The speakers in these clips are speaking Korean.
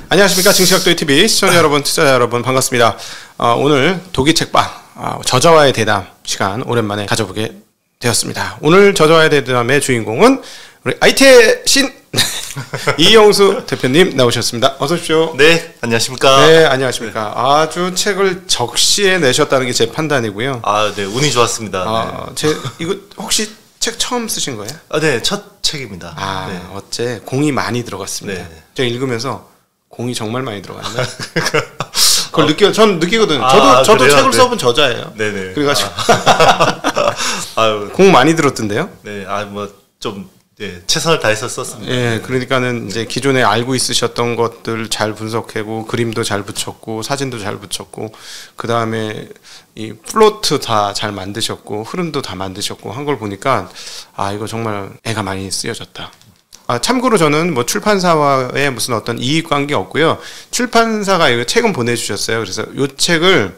안녕하십니까. 증시각도의 TV 시청자 여러분, 투자자 여러분 반갑습니다. 오늘 독일책방 저자와의 대담 시간 오랜만에 가져보게 되었습니다. 오늘 저자와의 대담의 주인공은 우리 IT의 신 이영수 대표님 나오셨습니다. 어서 오십시오. 네, 안녕하십니까. 네, 안녕하십니까. 아주 책을 적시에 내셨다는 게 제 판단이고요. 네, 운이 좋았습니다. 네. 이거 혹시 책 처음 쓰신 거예요? 네, 첫 책입니다. 네. 어째 공이 많이 들어갔습니다. 네. 제가 읽으면서 공이 정말 많이 들어갔네. 그걸 전 느끼거든요. 저도 그래요? 책을 네. 써본 저자예요. 네네. 그래가지고 아유, 공 많이 들었던데요? 네, 좀 최선을 다해서 썼습니다. 예, 그러니까는 이제 기존에 알고 있으셨던 것들 잘 분석하고 그림도 잘 붙였고 사진도 잘 붙였고 그 다음에 이 플로트 다 잘 만드셨고 흐름도 다 만드셨고 한 걸 보니까 이거 정말 애가 많이 쓰여졌다. 참고로 저는 뭐 출판사와의 무슨 어떤 이익 관계 없고요. 출판사가 이거 책은 보내주셨어요. 그래서 이 책을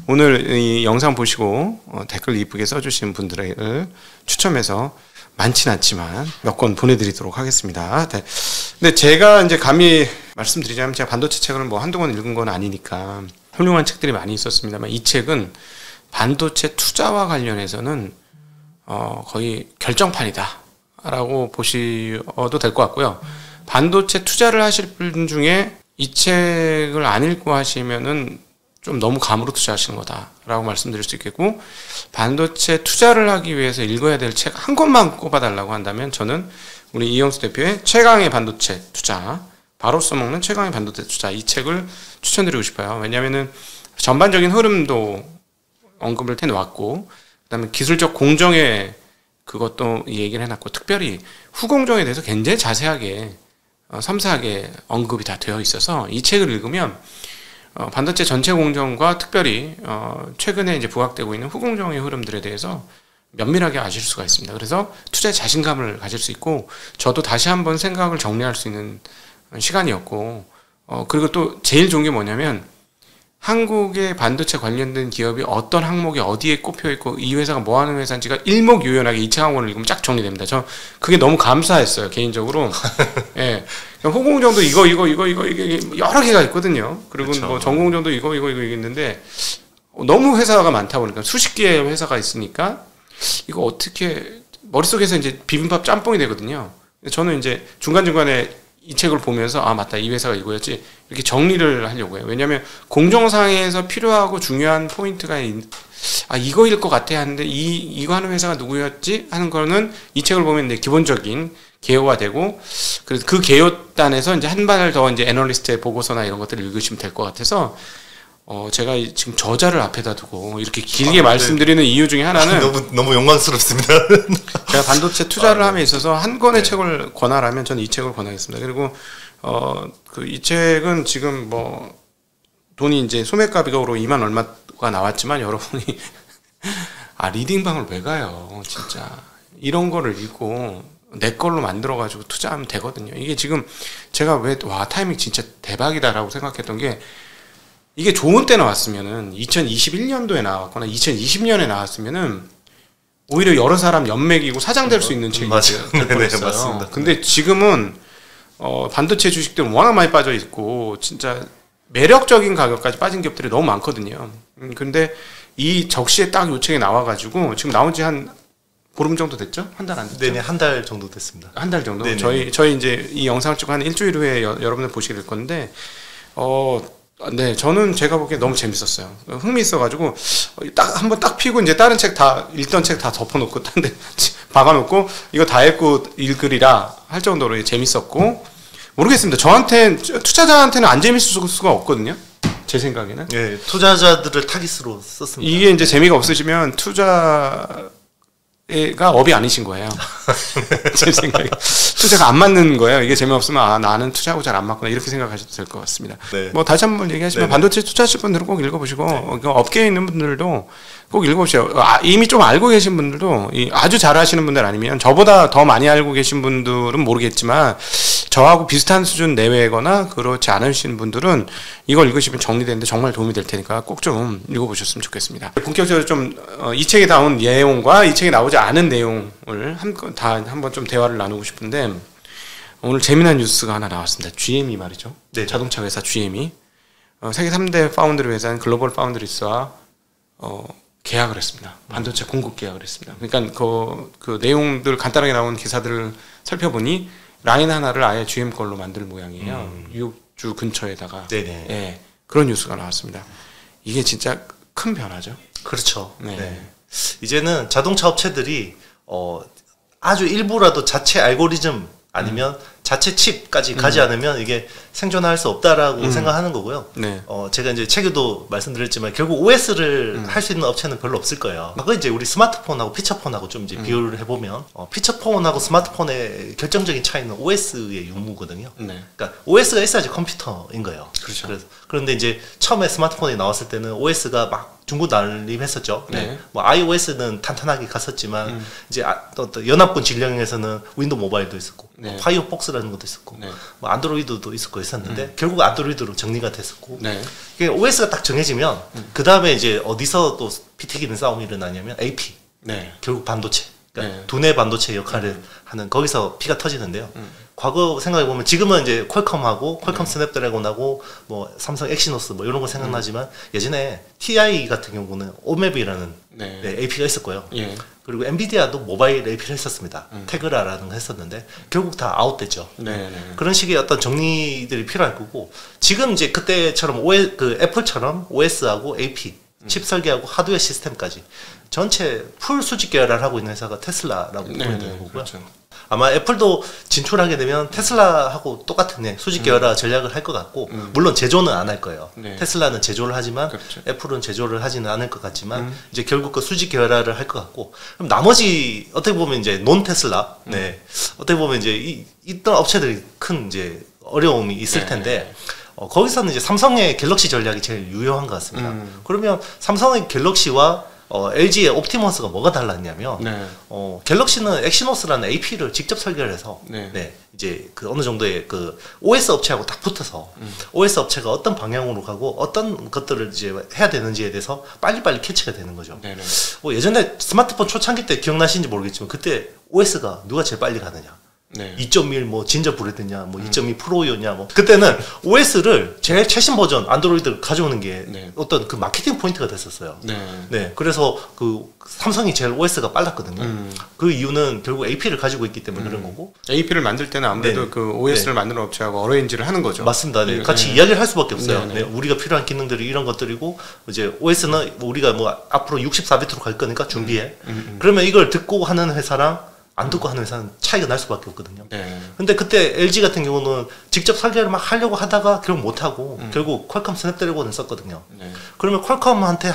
오늘 이 영상 보시고 댓글 이쁘게 써주신 분들을 추첨해서 많진 않지만 몇 권 보내드리도록 하겠습니다. 네. 근데 제가 이제 감히 말씀드리자면 제가 반도체 책을 뭐 한동안 읽은 건 아니니까 훌륭한 책들이 많이 있었습니다만 이 책은 반도체 투자와 관련해서는 거의 결정판이다 라고 보셔도 될 것 같고요. 반도체 투자를 하실 분 중에 이 책을 안 읽고 하시면은 좀 너무 감으로 투자하시는 거다라고 말씀드릴 수 있겠고, 반도체 투자를 하기 위해서 읽어야 될 책 한 권만 꼽아달라고 한다면 저는 우리 이영수 대표의 최강의 반도체 투자, 바로 써먹는 최강의 반도체 투자, 이 책을 추천드리고 싶어요. 왜냐하면은 전반적인 흐름도 언급을 해놓았고, 그다음에 기술적 공정의 그것도 얘기를 해놨고, 특별히 후공정에 대해서 굉장히 자세하게 섬세하게 언급이 다 되어 있어서 이 책을 읽으면 반도체 전체 공정과 특별히 최근에 이제 부각되고 있는 후공정의 흐름들에 대해서 면밀하게 아실 수가 있습니다. 그래서 투자에 자신감을 가질 수 있고, 저도 다시 한번 생각을 정리할 수 있는 시간이었고, 그리고 또 제일 좋은 게 뭐냐면 한국의 반도체 관련된 기업이 어떤 항목이 어디에 꼽혀 있고 이 회사가 뭐 하는 회사인지가 일목요연하게 이 책 한 권을 읽으면 쫙 정리됩니다. 저 그게 너무 감사했어요, 개인적으로. 예. 후공정도 이거 여러 개가 있거든요. 그리고 그렇죠. 뭐 전공정도 이거 있는데 너무 회사가 많다 보니까 수십 개의 회사가 있으니까 이거 어떻게 머릿속에서 이제 비빔밥 짬뽕이 되거든요. 저는 이제 중간중간에 이 책을 보면서 맞다, 이 회사가 이거였지, 이렇게 정리를 하려고 해요. 왜냐하면 공정상에서 필요하고 중요한 포인트가 이거일 것 같아 하는데 이거 하는 회사가 누구였지 하는 거는 이 책을 보면 이제 기본적인 개요가 되고, 그래서 그 개요단에서 이제 한 발 더 이제 애널리스트의 보고서나 이런 것들을 읽으시면 될 것 같아서 제가 지금 저자를 앞에다 두고 이렇게 길게 말씀드리는 이유 중에 하나는 너무 영광스럽습니다. 제가 반도체 투자를 함에 있어서 한 권의 책을 권하라면 저는 이 책을 권하겠습니다. 그리고 이 책은 지금 뭐 돈이 이제 소매가격으로 2만 얼마가 나왔지만 여러분이 리딩방을 왜 가요? 진짜 이런 거를 읽고 내 걸로 만들어가지고 투자하면 되거든요. 이게 지금 제가 타이밍 진짜 대박이다라고 생각했던 게, 이게 좋은 때 나왔으면은 2021년도에 나왔거나 2020년에 나왔으면은 오히려 여러 사람 연맥이고 사장 될 수 있는 책이 될 뻔했어요. 맞습니다. 근데 지금은 반도체 주식들은 워낙 많이 빠져 있고 진짜 매력적인 가격까지 빠진 기업들이 너무 많거든요. 근데 이 적시에 딱 요 책이 나와가지고 지금 나온 지 한 보름 정도 됐죠? 한 달 안 됐죠? 네네, 한 달 정도 됐습니다. 한 달 정도? 네네. 저희 이제 이 영상을 찍고 한 일주일 후에 여러분들 보시게 될 건데, 네, 저는 제가 보기에 너무 재밌었어요. 흥미있어가지고 한번 딱 피고 이제 다른 책 다 읽던 책 다 덮어놓고 딴 데 박아놓고 이거 다 읽고 읽으리라 할 정도로 재밌었고, 모르겠습니다. 투자자한테는 안 재밌을 수가 없거든요. 제 생각에는. 네, 투자자들을 타깃으로 썼습니다. 이게 이제 재미가 없으시면 투자가 업이 아니신 거예요. 제 생각에 투자가 안 맞는 거예요. 이게 재미없으면 나는 투자하고 잘 안 맞구나, 이렇게 생각하셔도 될 것 같습니다. 네. 뭐 다시 한번 얘기하시면 반도체 투자하실 분들은 꼭 읽어보시고, 업계에 있는 분들도 꼭 읽어보세요. 이미 좀 알고 계신 분들도, 아주 잘 하시는 분들 아니면 저보다 더 많이 알고 계신 분들은 모르겠지만 저하고 비슷한 수준 내외거나 그렇지 않으신 분들은 이걸 읽으시면 정리되는데 정말 도움이 될 테니까 꼭 좀 읽어보셨으면 좋겠습니다. 본격적으로 좀 이 책에 나온 내용과 이 책에 나오지 않은 내용을 한번 좀 대화를 나누고 싶은데, 오늘 재미난 뉴스가 하나 나왔습니다. GM이 말이죠. 네. 자동차 회사 GM이 세계 3대 파운드리 회사인 글로벌 파운드리스와 계약을 했습니다. 반도체 공급 계약을 했습니다. 그러니까 그 내용들 간단하게 나온 기사들을 살펴보니 라인 하나를 아예 GM 걸로 만들 모양이에요. 뉴욕주 근처에다가. 네네. 예, 그런 뉴스가 나왔습니다. 이게 진짜 큰 변화죠. 그렇죠. 네. 네. 이제는 자동차 업체들이 아주 일부라도 자체 알고리즘 아니면 자체 칩까지 가지 않으면 이게 생존할 수 없다라고 생각하는 거고요. 네. 제가 이제 책에도 말씀드렸지만 결국 OS를 할 수 있는 업체는 별로 없을 거예요. 그거 이제 우리 스마트폰하고 피처폰하고 좀 이제 비교를 해보면 피처폰하고 스마트폰의 결정적인 차이는 OS의 유무거든요. 네. 그러니까 OS가 있어야지 컴퓨터인 거예요. 그렇죠. 그런데 이제 처음에 스마트폰이 나왔을 때는 OS가 막 중구난립했었죠. 네. 뭐 iOS는 탄탄하게 갔었지만 이제 또 연합군 진영에서는 윈도우 모바일도 있었고 네. 파이어폭스라는 것도 있었고 네. 뭐 안드로이드도 있었고 있었는데 결국 안드로이드로 정리가 됐었고 네. 이게 OS가 딱 정해지면 그 다음에 이제 어디서 또 피 튀기는 싸움이 일어나냐면 AP 네. 결국 반도체 그러니까 네. 두뇌 반도체 역할을 하는 거기서 피가 터지는데요. 과거 생각해 보면 지금은 이제 퀄컴하고 퀄컴 스냅드래곤하고 뭐 삼성 엑시노스 뭐 이런 거 생각나지만 예전에 TI 같은 경우는 오맵이라는 네. AP가 있었고요. 예. 그리고 엔비디아도 모바일 AP를 했었습니다. 테그라라는 거 했었는데 결국 다 아웃됐죠. 네. 네. 그런 식의 어떤 정리들이 필요할 거고 지금 이제 그때처럼 그 애플처럼 OS하고 AP 칩 설계하고 하드웨어 시스템까지 전체 풀 수직 계열을 하고 있는 회사가 테슬라라고 네. 보이는 네. 거고요. 그렇죠. 아마 애플도 진출하게 되면 테슬라하고 똑같은 수직 계열화 전략을 할 것 같고 물론 제조는 안 할 거예요. 네. 테슬라는 제조를 하지만 그렇죠. 애플은 제조를 하지는 않을 것 같지만 이제 결국 그 수직 계열화를 할 것 같고 그럼 나머지 어떻게 보면 이제 논 테슬라 네 어떻게 보면 이제 있던 업체들이 큰 이제 어려움이 있을 네. 텐데 거기서는 이제 삼성의 갤럭시 전략이 제일 유효한 것 같습니다. 그러면 삼성의 갤럭시와 LG의 옵티머스가 뭐가 달랐냐면 네. 갤럭시는 엑시노스라는 AP를 직접 설계를 해서 네. 이제 그 어느 정도의 그 OS 업체하고 딱 붙어서 OS 업체가 어떤 방향으로 가고 어떤 것들을 이제 해야 되는지에 대해서 빨리빨리 캐치가 되는 거죠. 네. 네. 예전에 스마트폰 초창기 때 기억나시는지 모르겠지만 그때 OS가 누가 제일 빨리 가느냐? 네. 2.1 뭐 진저 브레드냐 뭐 2.2 프로였냐 뭐 그때는 OS를 제일 최신 버전 안드로이드를 가져오는 게 네. 어떤 그 마케팅 포인트가 됐었어요. 네. 네, 그래서 그 삼성이 제일 OS가 빨랐거든요. 그 이유는 결국 AP를 가지고 있기 때문에 그런 거고. AP를 만들 때는 아무래도 네. 그 OS를 만드는 업체하고 어레인지를 하는 거죠. 맞습니다. 네. 네. 같이 네. 이야기를 할 수밖에 없어요. 네. 네. 우리가 필요한 기능들이 이런 것들이고 이제 OS는 우리가 뭐 앞으로 64비트로 갈 거니까 준비해. 그러면 이걸 듣고 하는 회사랑 안 듣고 하는 회사는 차이가 날 수밖에 없거든요. 네. 근데 그때 LG 같은 경우는 직접 설계를 막 하려고 하다가 결국 못하고 결국 퀄컴 스냅드래곤을 썼거든요. 네. 그러면 퀄컴한테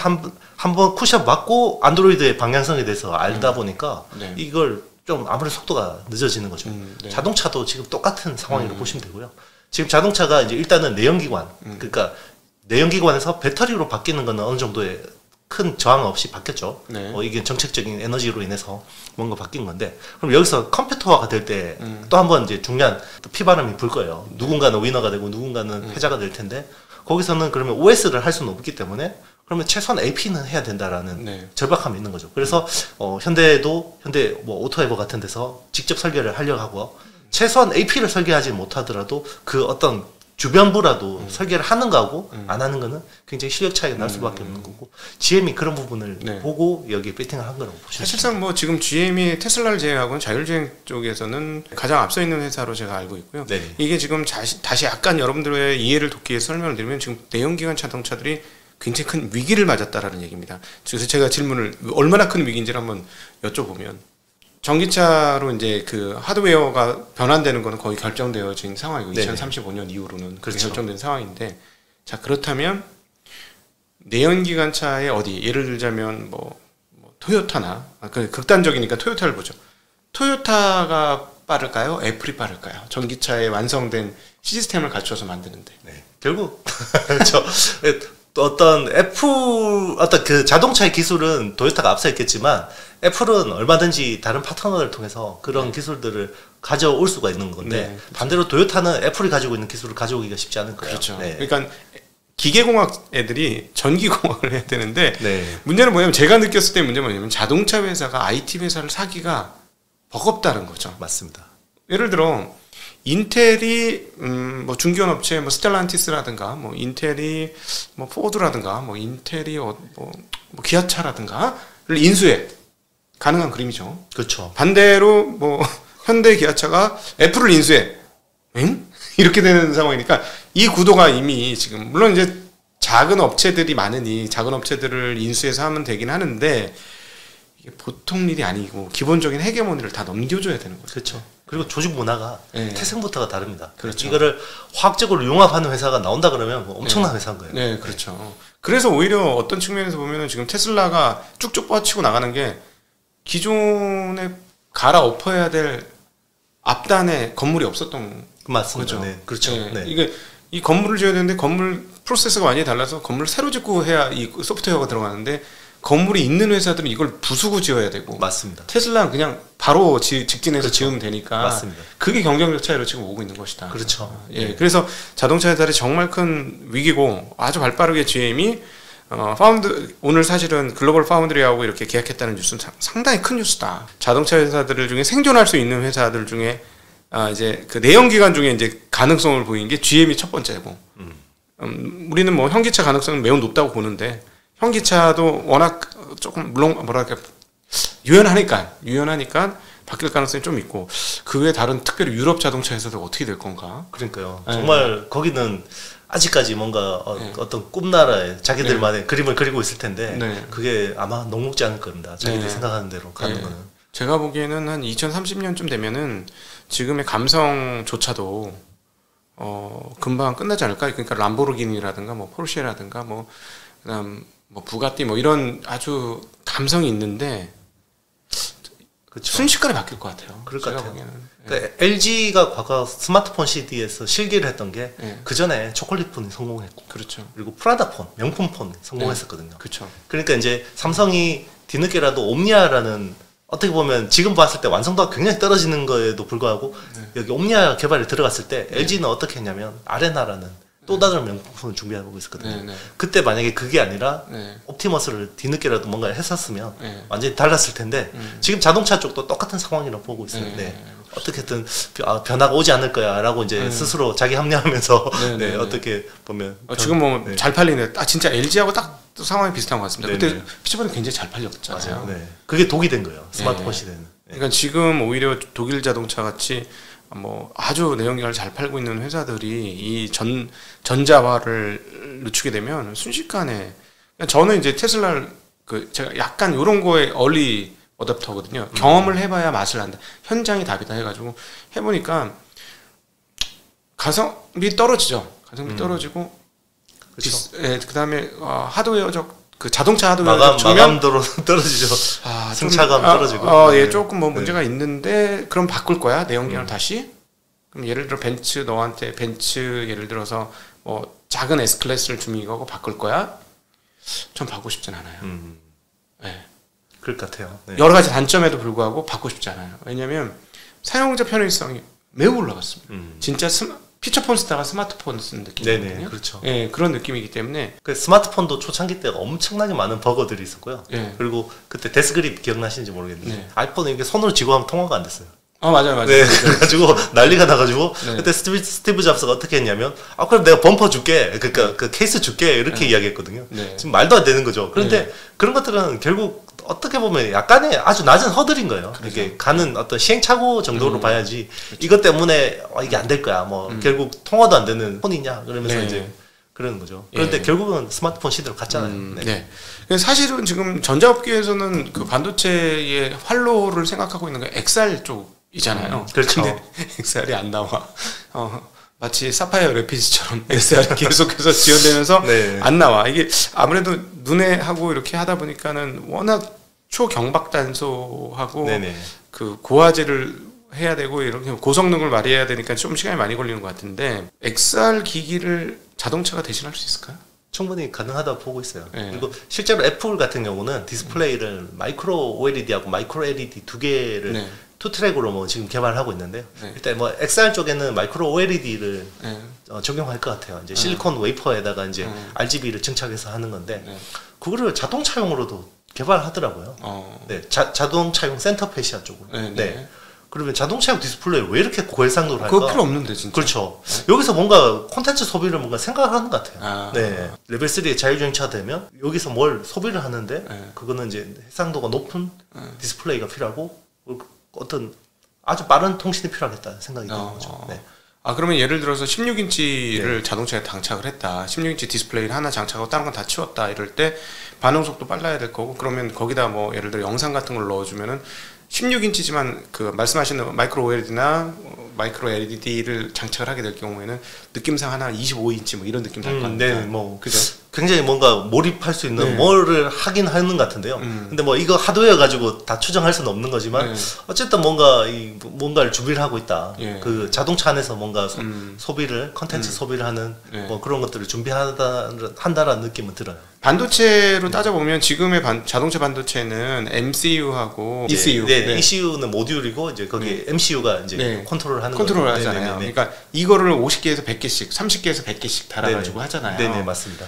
한번 쿠션 맞고 안드로이드의 방향성에 대해서 알다 보니까 네. 이걸 좀 아무래도 속도가 늦어지는 거죠. 네. 자동차도 지금 똑같은 상황이라고 보시면 되고요. 지금 자동차가 이제 일단은 내연기관, 그러니까 내연기관에서 배터리로 바뀌는 거는 어느 정도의 큰 저항 없이 바뀌었죠. 네. 이게 정책적인 에너지로 인해서 뭔가 바뀐 건데, 그럼 여기서 컴퓨터화가 될 때 또 한번 이제 중요한 또 피바람이 불 거예요. 누군가는 위너가 되고 누군가는 패자가 될 텐데, 거기서는 그러면 OS를 할 수는 없기 때문에, 그러면 최소한 AP는 해야 된다라는 네. 절박함이 있는 거죠. 그래서 현대 뭐 오토에버 같은 데서 직접 설계를 하려고 하고, 최소한 AP를 설계하지 못하더라도 그 어떤 주변부라도 설계를 하는 거하고 안 하는 거는 굉장히 실력 차이가 날 수밖에 없는 거고 GM이 그런 부분을 네. 보고 여기에 배팅을 한 거라고 보시면 사실상 뭐 지금 GM이 테슬라를 제외하고는 자율주행 쪽에서는 가장 앞서 있는 회사로 제가 알고 있고요. 네. 이게 지금 다시 약간 여러분들의 이해를 돕기 위해서 설명을 드리면 지금 내연기관 자동차들이 굉장히 큰 위기를 맞았다라는 얘기입니다. 그래서 제가 질문을 얼마나 큰 위기인지를 한번 여쭤보면 전기차로 이제 그 하드웨어가 변환되는 거는 거의 결정되어진 상황이고 네네. 2035년 이후로는 그렇게 그렇죠. 결정된 상황인데 자 그렇다면 내연기관차의 어디 예를 들자면 뭐 토요타나 그 극단적이니까 토요타를 보죠. 토요타가 빠를까요? 애플이 빠를까요? 전기차의 완성된 시스템을 갖춰서 만드는데. 네. 결국 어떤 그 자동차의 기술은 도요타가 앞서 있겠지만 애플은 얼마든지 다른 파트너를 통해서 그런 기술들을 가져올 수가 있는 건데 네, 그렇죠. 반대로 도요타는 애플이 가지고 있는 기술을 가져오기가 쉽지 않을 거예요. 그렇죠. 네. 그러니까 기계공학 애들이 전기공학을 해야 되는데 네. 문제는 뭐냐면 제가 느꼈을 때 문제는 뭐냐면 자동차 회사가 IT 회사를 사기가 버겁다는 거죠. 맞습니다. 예를 들어 인텔이 뭐 중견 업체 뭐 스텔란티스라든가 뭐 인텔이 뭐 포드라든가 뭐 인텔이 뭐 기아차라든가를 인수해 가능한 그림이죠. 그렇죠. 반대로 뭐 현대 기아차가 애플을 인수해. 응? 이렇게 되는 상황이니까 이 구도가 이미 지금 물론 이제 작은 업체들이 많으니 작은 업체들을 인수해서 하면 되긴 하는데 이게 보통 일이 아니고 기본적인 헤게모니를 다 넘겨줘야 되는 거죠. 그렇죠. 그리고 조직 문화가 네. 태생부터가 다릅니다. 그렇죠. 이거를 화학적으로 융합하는 회사가 나온다 그러면 뭐 엄청난 네. 회사인 거예요. 네, 그렇죠. 그래서 오히려 어떤 측면에서 보면은 지금 테슬라가 쭉쭉 뻗치고 나가는 게 기존에 갈아엎어야 될 앞단에 건물이 없었던 맞습니다. 거죠. 네, 그렇죠. 네. 네. 이게 이 건물을 지어야 되는데 건물 프로세스가 완전히 달라서 건물을 새로 짓고 해야 이 소프트웨어가 들어가는데 건물이 있는 회사들은 이걸 부수고 지어야 되고 맞습니다. 테슬라는 그냥 바로 직진해서 그렇죠. 지으면 되니까 맞습니다. 그게 경쟁력 차이로 지금 오고 있는 것이다. 그렇죠. 예, 그래서 자동차 회사들이 정말 큰 위기고 아주 발빠르게 GM이 오늘 사실은 글로벌 파운드리하고 이렇게 계약했다는 뉴스는 상당히 큰 뉴스다. 자동차 회사들 중에 생존할 수 있는 회사들 중에 이제 그 내연기관 중에 이제 가능성을 보인 게 GM이 첫 번째고, 우리는 뭐 현기차 가능성은 매우 높다고 보는데 현기차도 워낙 조금 물론 뭐랄까 유연하니까 바뀔 가능성이 좀 있고 그 외에 다른 특별히 유럽 자동차 회사들 어떻게 될 건가? 그러니까요. 정말 거기는 아직까지 뭔가 어떤 꿈나라에 자기들만의 그림을 그리고 있을 텐데 그게 아마 녹록지 않을 겁니다. 자기들이 생각하는 대로 가는 거는. 제가 보기에는 한 2030년쯤 되면은 지금의 감성조차도 금방 끝나지 않을까? 그러니까 람보르기니라든가 뭐 포르쉐라든가 뭐 그다음 뭐 부가티 뭐 이런 아주 감성이 있는데 그쵸. 순식간에 바뀔 것 같아요. 그럴 것 같아요. 보기에는. 그러니까 LG가 과거 스마트폰 시대에서 실기를 했던 게 그 전에 초콜릿폰이 성공했고, 그렇죠. 그리고 프라다폰, 명품폰 성공했었거든요. 그렇죠. 그러니까 이제 삼성이 뒤늦게라도 옴니아라는 어떻게 보면 지금 봤을 때 완성도가 굉장히 떨어지는 거에도 불구하고 여기 옴니아 개발에 들어갔을 때 LG는 어떻게 했냐면 아레나라는 또 다른 명품폰을 준비하고 있었거든요. 그때 만약에 그게 아니라 옵티머스를 뒤늦게라도 뭔가 했었으면 완전히 달랐을 텐데 지금 자동차 쪽도 똑같은 상황이라고 보고 있어요. 어떻게든 변화가 오지 않을 거야라고 이제 스스로 자기 합리화하면서 어떻게 보면 지금 뭐 잘 팔리네. 진짜 LG하고 딱 상황이 비슷한 것 같습니다. 그때 피처폰이 굉장히 잘 팔렸잖아요. 맞아요. 그게 독이 된 거예요. 스마트폰 시대는. 그러니까 지금 오히려 독일 자동차 같이 뭐 아주 내연기관을 잘 팔고 있는 회사들이 이 전자화를 늦추게 되면 순식간에 저는 이제 테슬라를 제가 약간 이런 거에 얼리 어댑터거든요. 경험을 해봐야 맛을 안다. 현장이 답이다 해가지고 해보니까 가성비 떨어지죠. 가성비 떨어지고 그다음에 하드웨어적 그 자동차 하드웨어 마감도로 떨어지죠. 승차감 떨어지고. 조금 뭐 문제가 있는데 그럼 바꿀 거야 내연기관을 다시. 그럼 예를 들어 너한테 벤츠 예를 들어서 뭐 작은 S 클래스를 주면 이거고 바꿀 거야. 전 바꾸고 싶진 않아요. 그럴 것 같아요. 여러 가지 단점에도 불구하고 바꾸고 싶지 않아요. 왜냐하면 사용자 편의성이 매우 올라갔습니다. 진짜 피처폰 쓰다가 스마트폰 쓰는 느낌이거든요. 그렇죠. 그런 느낌이기 때문에 그 스마트폰도 초창기 때 엄청나게 많은 버거들이 있었고요. 그리고 그때 데스그립 기억나시는지 모르겠는데 아이폰은 이게 손으로 쥐고 하면 통화가 안 됐어요. 맞아요. 그래가지고 난리가 나가지고 그때 스티브 잡스가 어떻게 했냐면 그럼 내가 범퍼 줄게, 그러니까 그 케이스 줄게 이렇게 이야기했거든요. 지금 말도 안 되는 거죠. 그런데 그런 것들은 결국 어떻게 보면 약간의 아주 낮은 허들인 거예요. 이게 가는 어떤 시행착오 정도로 봐야지. 이것 때문에 이게 안 될 거야. 뭐 결국 통화도 안 되는 폰이냐 그러면서 이제 그러는 거죠. 그런데 결국은 스마트폰 시대로 갔잖아요. 사실은 지금 전자업계에서는 그 반도체의 활로를 생각하고 있는 게 XR 쪽이잖아요. 그렇죠. 근데 XR이 안 나와. 마치 사파이어 래피드처럼 XR이 계속해서 지연되면서 안 나와. 이게 아무래도 눈에 하고 이렇게 하다 보니까는 워낙 초경박단소하고 그 고화질을 해야 되고 이렇게 고성능을 발휘해야 되니까 좀 시간이 많이 걸리는 것 같은데 XR 기기를 자동차가 대신할 수 있을까요? 충분히 가능하다고 보고 있어요. 그리고 실제로 애플 같은 경우는 디스플레이를 마이크로 OLED하고 마이크로 LED 두 개를 투 트랙으로 뭐 지금 개발하고 있는데요. 일단 뭐 XR 쪽에는 마이크로 OLED를 적용할 것 같아요. 이제 실리콘 웨이퍼에다가 이제 RGB를 증착해서 하는 건데 그거를 자동차용으로도 개발하더라고요. 자동차용 센터페시아 쪽으로. 그러면 자동차용 디스플레이 왜 이렇게 고해상도를 할까? 그거 필요 없는데 진짜. 그렇죠. 여기서 뭔가 콘텐츠 소비를 뭔가 생각하는 것 같아요. 아. 네. 레벨 3의 자율주행차 되면 여기서 뭘 소비를 하는데 그거는 이제 해상도가 높은 디스플레이가 필요하고 어떤 아주 빠른 통신이 필요하겠다는 생각이 드는 거죠. 네. 아 그러면 예를 들어서 16인치를 자동차에 장착을 했다. 16인치 디스플레이를 하나 장착하고 다른 건 다 치웠다. 이럴 때 반응 속도 빨라야 될 거고 그러면 거기다 뭐 예를 들어 영상 같은 걸 넣어주면은 16인치지만 그 말씀하시는 마이크로 OLED나 마이크로 LED를 장착을 하게 될 경우에는 느낌상 하나 25인치 뭐 이런 느낌 날 건데. 네, 뭐 그죠? 굉장히 뭔가 몰입할 수 있는 뭐를 하긴 하는 것 같은데요. 근데 뭐 이거 하드웨어 가지고 다 추정할 수는 없는 거지만 어쨌든 뭔가 뭔가를 준비를 하고 있다. 그 자동차 안에서 뭔가 소비를 컨텐츠 소비를 하는 뭐 그런 것들을 준비한다라는 느낌은 들어요. 반도체로 따져보면 지금의 자동차 반도체는 MCU하고 ECU. 네. ECU는 모듈이고 이제 거기 MCU가 이제 컨트롤하는 컨트롤 하잖아요. 그러니까 이거를 50개에서 100개씩, 30개에서 100개씩 달아가지고 하잖아요. 네네, 맞습니다.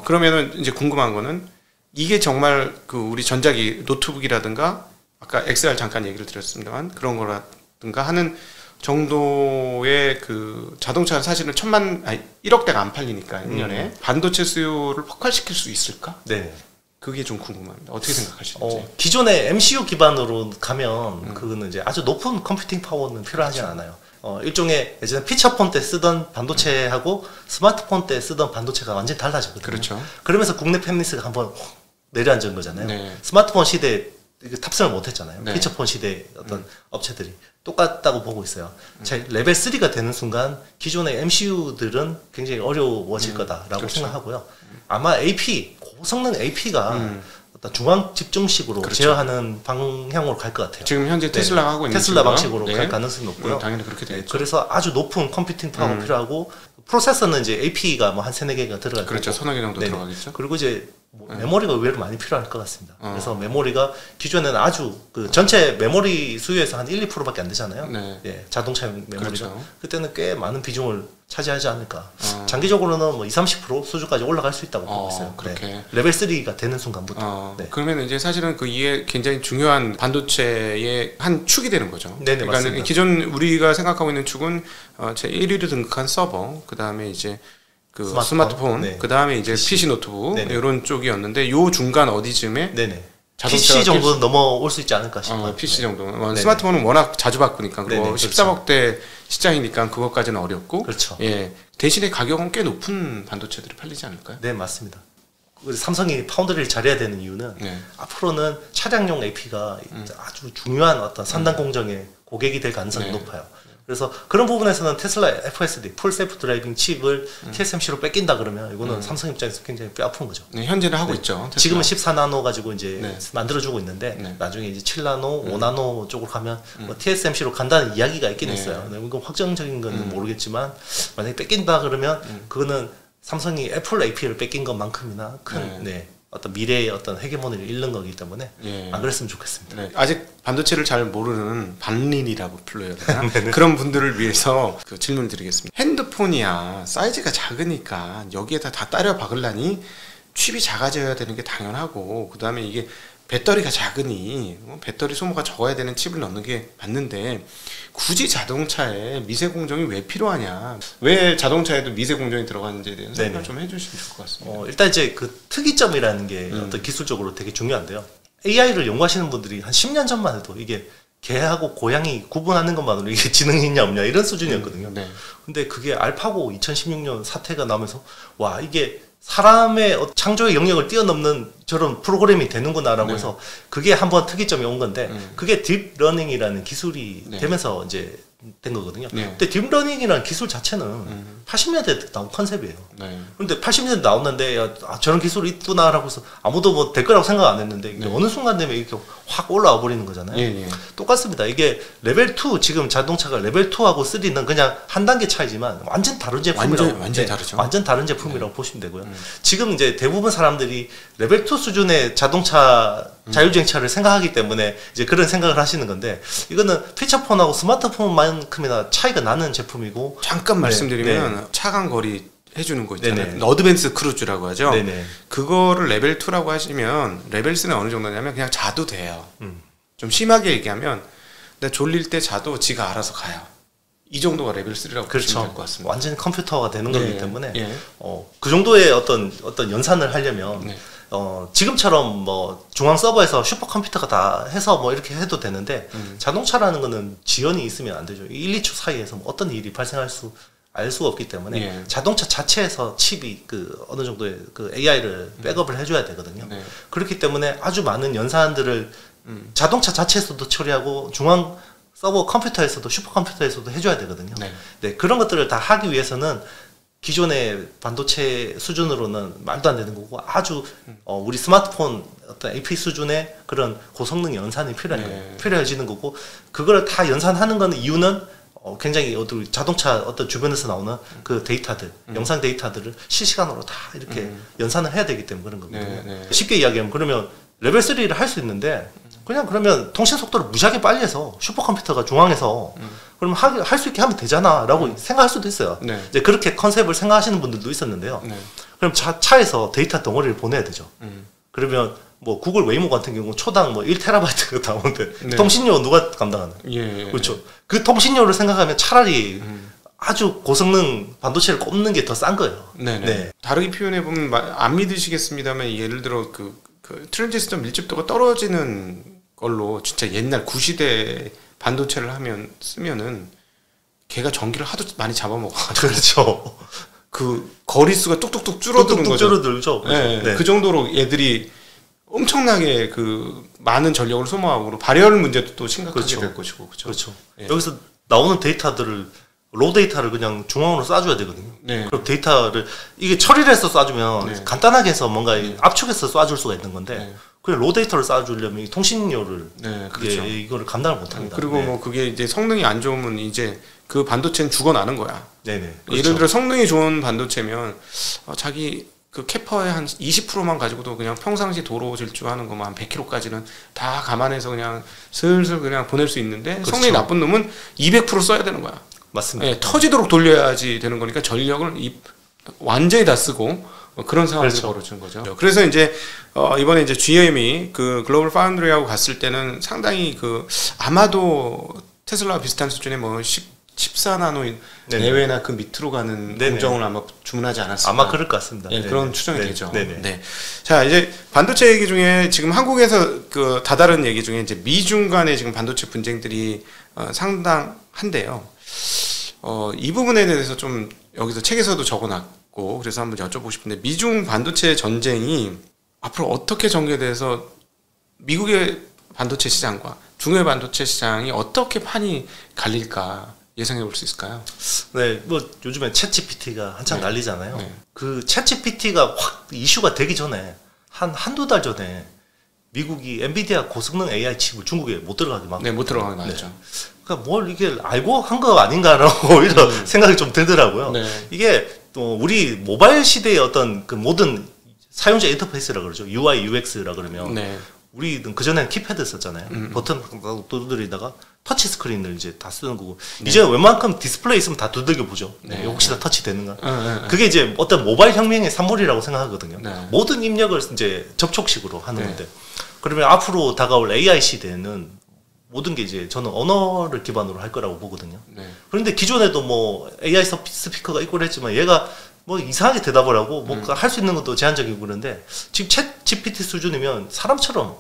그러면은 이제 궁금한 거는 이게 정말 그 우리 전자기 노트북이라든가 아까 XR 잠깐 얘기를 드렸습니다만 그런 거라든가 하는 정도의 그 자동차가 사실은 1억 대가 안 팔리니까 1년에 반도체 수요를 폭발시킬 수 있을까? 네. 그게 좀 궁금합니다. 어떻게 생각하시는지. 기존의 MCU 기반으로 가면 그거는 이제 아주 높은 컴퓨팅 파워는 필요하지 않아요. 일종의 예전에 피처폰 때 쓰던 반도체하고 스마트폰 때 쓰던 반도체가 완전히 달라졌거든요. 그렇죠. 그러면서 국내 팹리스가 한번 내려앉은 거잖아요. 네. 스마트폰 시대에 탑승을 못했잖아요. 네. 피처폰 시대 어떤 업체들이 똑같다고 보고 있어요. 레벨 3가 되는 순간 기존의 MCU들은 굉장히 어려워질 거다라고 그렇죠. 생각하고요. 아마 AP 고성능 AP가 어떤 중앙 집중식으로 제어하는 방향으로 갈 것 같아요. 지금 현재 테슬라가 하고 있는 테슬라 방식으로 갈 가능성이 높고요. 당연히 그렇게 되겠죠. 그래서 아주 높은 컴퓨팅 파워가 필요하고 프로세서는 이제 AP가 뭐 한 3-4개가 들어갈 그렇죠. 거고. 서너 개 정도 들어가겠죠. 그리고 이제 메모리가 의외로 많이 필요할 것 같습니다. 그래서 메모리가 기존에는 아주 그 전체 메모리 수요에서 한 1-2%밖에 안 되잖아요. 예, 자동차용 메모리가. 그렇죠. 그때는 꽤 많은 비중을 차지하지 않을까. 장기적으로는 뭐 20-30% 수준까지 올라갈 수 있다고 보고 있어요. 그렇게. 레벨 3가 되는 순간부터. 그러면 이제 사실은 그 이게 굉장히 중요한 반도체의 한 축이 되는 거죠. 네네, 그러니까 맞습니다. 기존 우리가 생각하고 있는 축은 제 1위로 등극한 서버, 그 다음에 이제 그 스마트폰, 그 다음에 이제 PC 노트북 이런 쪽이었는데 요 중간 어디쯤에 PC 정도는 넘어올 수 있지 않을까 싶어요. PC 정도는 스마트폰은 워낙 자주 바꾸니까 그거 14억대 시장이니까 그것까지는 어렵고. 그렇죠. 예, 대신에 가격은 꽤 높은 반도체들이 팔리지 않을까요? 네, 맞습니다. 삼성이 파운드리를 잘해야 되는 이유는 앞으로는 차량용 AP가 아주 중요한 어떤 3단 공정의 고객이 될 가능성이 높아요. 그래서 그런 부분에서는 테슬라 FSD, 풀 셀프 드라이빙 칩을 TSMC로 뺏긴다 그러면 이거는 삼성 입장에서 굉장히 뼈 아픈 거죠. 네, 현재는 하고 있죠. 테슬라. 지금은 14나노 가지고 이제 만들어주고 있는데 나중에 이제 7나노, 5나노 쪽으로 가면 뭐 TSMC로 간다는 이야기가 있긴 있어요. 이건 확정적인 건 모르겠지만 만약에 뺏긴다 그러면 그거는 삼성이 애플 AP를 뺏긴 것만큼이나 큰 어떤 미래의 어떤 헤게모니를 잃는 거기 때문에 안 그랬으면 좋겠습니다. 아직 반도체를 잘 모르는 반린이라고 불러야 되나? 그런 분들을 위해서 그 질문을 드리겠습니다. 핸드폰이야 사이즈가 작으니까 여기에다 다 따려 박으려니 칩이 작아져야 되는 게 당연하고 그 다음에 이게 배터리가 작으니 배터리 소모가 적어야 되는 칩을 넣는 게 맞는데 굳이 자동차에 미세 공정이 왜 필요하냐? 왜 자동차에도 미세 공정이 들어가는지에 대해서 설명 좀 해주시면 좋을 것 같습니다. 일단 이제 그 특이점이라는 게 어떤 기술적으로 되게 중요한데요. AI를 연구하시는 분들이 한 10년 전만 해도 이게 개하고 고양이 구분하는 것만으로 이게 지능이 있냐 없냐 이런 수준이었거든요. 근데 그게 알파고 2016년 사태가 나오면서 와 이게 사람의 창조의 영역을 뛰어넘는 저런 프로그램이 되는구나라고 해서 그게 한번 특이점이 온 건데 그게 딥러닝이라는 기술이 되면서 이제 된 거거든요. 근데 딥러닝이라는 기술 자체는 80년대에 나온 컨셉이에요. 그런데 80년대 나왔는데 저런 기술이 있구나라고 해서 아무도 뭐 될 거라고 생각 안 했는데 어느 순간 되면 이렇게 확 올라와 버리는 거잖아요. 똑같습니다. 이게 레벨 2 지금 자동차가 레벨 2하고 3는 그냥 한 단계 차이지만 완전 다른 제품이라고 완전 다르죠. 완전 다른 제품이라고 보시면 되고요. 지금 이제 대부분 사람들이 레벨 2 수준의 자동차 자율주행차를 생각하기 때문에 이제 그런 생각을 하시는 건데 이거는 피처폰하고 스마트폰만큼이나 차이가 나는 제품이고 잠깐 말씀드리면 차간 거리 해주는 거 있잖아요. 어드밴스 크루즈라고 하죠. 그거를 레벨 2라고 하시면 레벨 3는 어느 정도냐면 그냥 자도 돼요. 좀 심하게 얘기하면 근데 졸릴 때 자도 지가 알아서 가요. 이 정도가 레벨 3라고 그렇죠. 보시면 될 것 같습니다. 완전히 컴퓨터가 되는 거기 때문에 예. 그 정도의 어떤 연산을 하려면 네. 지금처럼 뭐 중앙 서버에서 슈퍼컴퓨터가 다 해서 뭐 이렇게 해도 되는데 자동차라는 거는 지연이 있으면 안 되죠. 1, 2초 사이에서 뭐 어떤 일이 발생할 알 수가 없기 때문에 예. 자동차 자체에서 칩이 어느 정도의 AI를 백업을 해줘야 되거든요. 네. 그렇기 때문에 아주 많은 연산들을 자동차 자체에서도 처리하고 중앙 서버 컴퓨터에서도 슈퍼컴퓨터에서도 해줘야 되거든요. 네. 네, 그런 것들을 다 하기 위해서는 기존의 반도체 수준으로는 말도 안 되는 거고 아주 우리 스마트폰 어떤 AP 수준의 그런 고성능 연산이 필요해지는 거고 그걸 다 연산하는 거는 이유는 굉장히 자동차 어떤 주변에서 나오는 그 데이터들, 영상 데이터들을 실시간으로 다 이렇게 연산을 해야 되기 때문에 그런 거거든요. 네. 쉽게 이야기하면 그러면 레벨 3를 할 수 있는데 그러면 통신 속도를 무지하게 빨리 해서 슈퍼컴퓨터가 중앙에서 그러면 할 수 있게 하면 되잖아 라고 생각할 수도 있어요. 네. 이제 그렇게 컨셉을 생각하시는 분들도 있었는데요. 네. 그럼 차에서 데이터 덩어리를 보내야 되죠. 그러면 뭐 구글 웨이모 같은 경우 초당 뭐 1TB가 나오는데 네. 통신료 누가 감당하나? 예. 그렇죠. 그 통신료를 생각하면 차라리 아주 고성능 반도체를 꼽는 게 더 싼 거예요. 네네. 네. 다르게 표현해 보면 안 믿으시겠습니다만 예를 들어 그 트랜지스터 밀집도가 떨어지는 걸로 진짜 옛날 구시대 반도체를 쓰면은 걔가 전기를 하도 많이 잡아먹어가지고 그렇죠. 그 거리수가 뚝뚝뚝 줄어드는 거죠. 줄어들죠. 네. 네. 그 정도로 얘들이 엄청나게 그 많은 전력을 소모하고 발열 문제도 또 심각하게 그렇죠. 될 것이고 그렇죠. 예. 여기서 나오는 데이터들을 로 데이터를 그냥 중앙으로 쏴줘야 되거든요. 네. 그럼 데이터를 이게 처리를 해서 쏴주면 네. 간단하게 해서 뭔가 압축해서 쏴줄 수가 있는 건데 네. 그냥 로 데이터를 쏴주려면 이 통신료를 네, 그렇죠. 이거를 감당을 못합니다. 그리고 네. 뭐 그게 이제 성능이 안 좋으면 이제 그 반도체는 죽어나는 거야. 네네. 그렇죠. 예를 들어 성능이 좋은 반도체면 자기 그 캐파의 한 20%만 가지고도 그냥 평상시 도로 질주하는 것만 한 100km까지는 다 감안해서 그냥 슬슬 그냥 보낼 수 있는데 그렇죠. 성능이 나쁜 놈은 200% 써야 되는 거야. 맞습니다. 예, 터지도록 돌려야지 되는 거니까 전력을 완전히 다 쓰고 그런 상황이 그렇죠. 벌어지는 거죠. 그래서 이제 이번에 이제 GM이 그 글로벌 파운드리하고 갔을 때는 상당히 아마도 테슬라와 비슷한 수준의 뭐 14나노 내외나 그 밑으로 가는 네네. 공정을 아마 주문하지 않았을까. 아마 그럴 것 같습니다. 예, 그런 추정이 되죠. 네네. 네. 자, 이제 반도체 얘기 중에 지금 한국에서 다다른 얘기 중에 이제 미중 간의 지금 반도체 분쟁들이 상당한데요. 이 부분에 대해서 좀 여기서 책에서도 적어놨고 그래서 한번 여쭤보고 싶은데 미중 반도체 전쟁이 앞으로 어떻게 전개돼서 미국의 반도체 시장과 중국의 반도체 시장이 어떻게 판이 갈릴까 예상해 볼 수 있을까요? 네, 뭐 요즘에 챗GPT가 한창 네. 난리잖아요. 네. 그 챗GPT가 확 이슈가 되기 전에 한두 달 전에 미국이 엔비디아 고성능 AI 칩을 중국에 못 들어가게 막. 네, 못 들어가게 맞죠. 그러니까 뭘 이게 알고 한 거 아닌가라고 오히려 생각이 좀 들더라고요. 네. 이게 또 우리 모바일 시대의 어떤 그 모든 사용자 인터페이스라 그러죠. UI, UX라 그러면 네. 우리는 그 전에는 키패드 썼잖아요. 버튼 두드리다가 터치 스크린을 이제 다 쓰는 거고 이제 웬만큼 디스플레이 있으면 다 두들겨 보죠. 네. 혹시 다 터치 되는가? 네. 그게 이제 어떤 모바일 혁명의 산물이라고 생각하거든요. 네. 모든 입력을 이제 접촉식으로 하는 네. 건데 그러면 앞으로 다가올 AI 시대는 모든 게 이제 저는 언어를 기반으로 할 거라고 보거든요. 네. 그런데 기존에도 뭐 AI 스피커가 있고 그랬지만 얘가 뭐 이상하게 대답을 하고 뭐 할 수 있는 것도 제한적이고 그런데 지금 챗 GPT 수준이면 사람처럼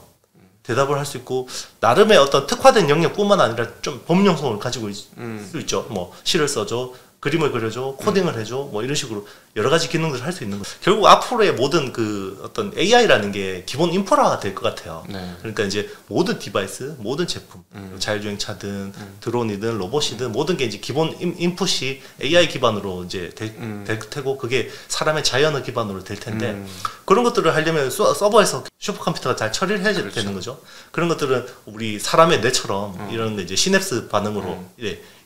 대답을 할 수 있고 나름의 어떤 특화된 영역뿐만 아니라 좀 범용성을 가지고 있을 수 있죠. 뭐 시를 써줘, 그림을 그려줘, 코딩을 해줘, 뭐 이런 식으로 여러 가지 기능들을 할 수 있는 거죠. 결국 앞으로의 모든 그 어떤 AI라는 게 기본 인프라가 될 것 같아요. 네. 그러니까 이제 모든 디바이스, 모든 제품, 자율주행차든 드론이든 로봇이든 모든 게 이제 기본 인풋이 AI 기반으로 이제 될 테고 그게 사람의 자연어 기반으로 될 텐데 그런 것들을 하려면 서버에서 슈퍼컴퓨터가 잘 처리를 해야 되는 거죠. 그런 것들은 우리 사람의 뇌처럼 이런 이제 시냅스 반응으로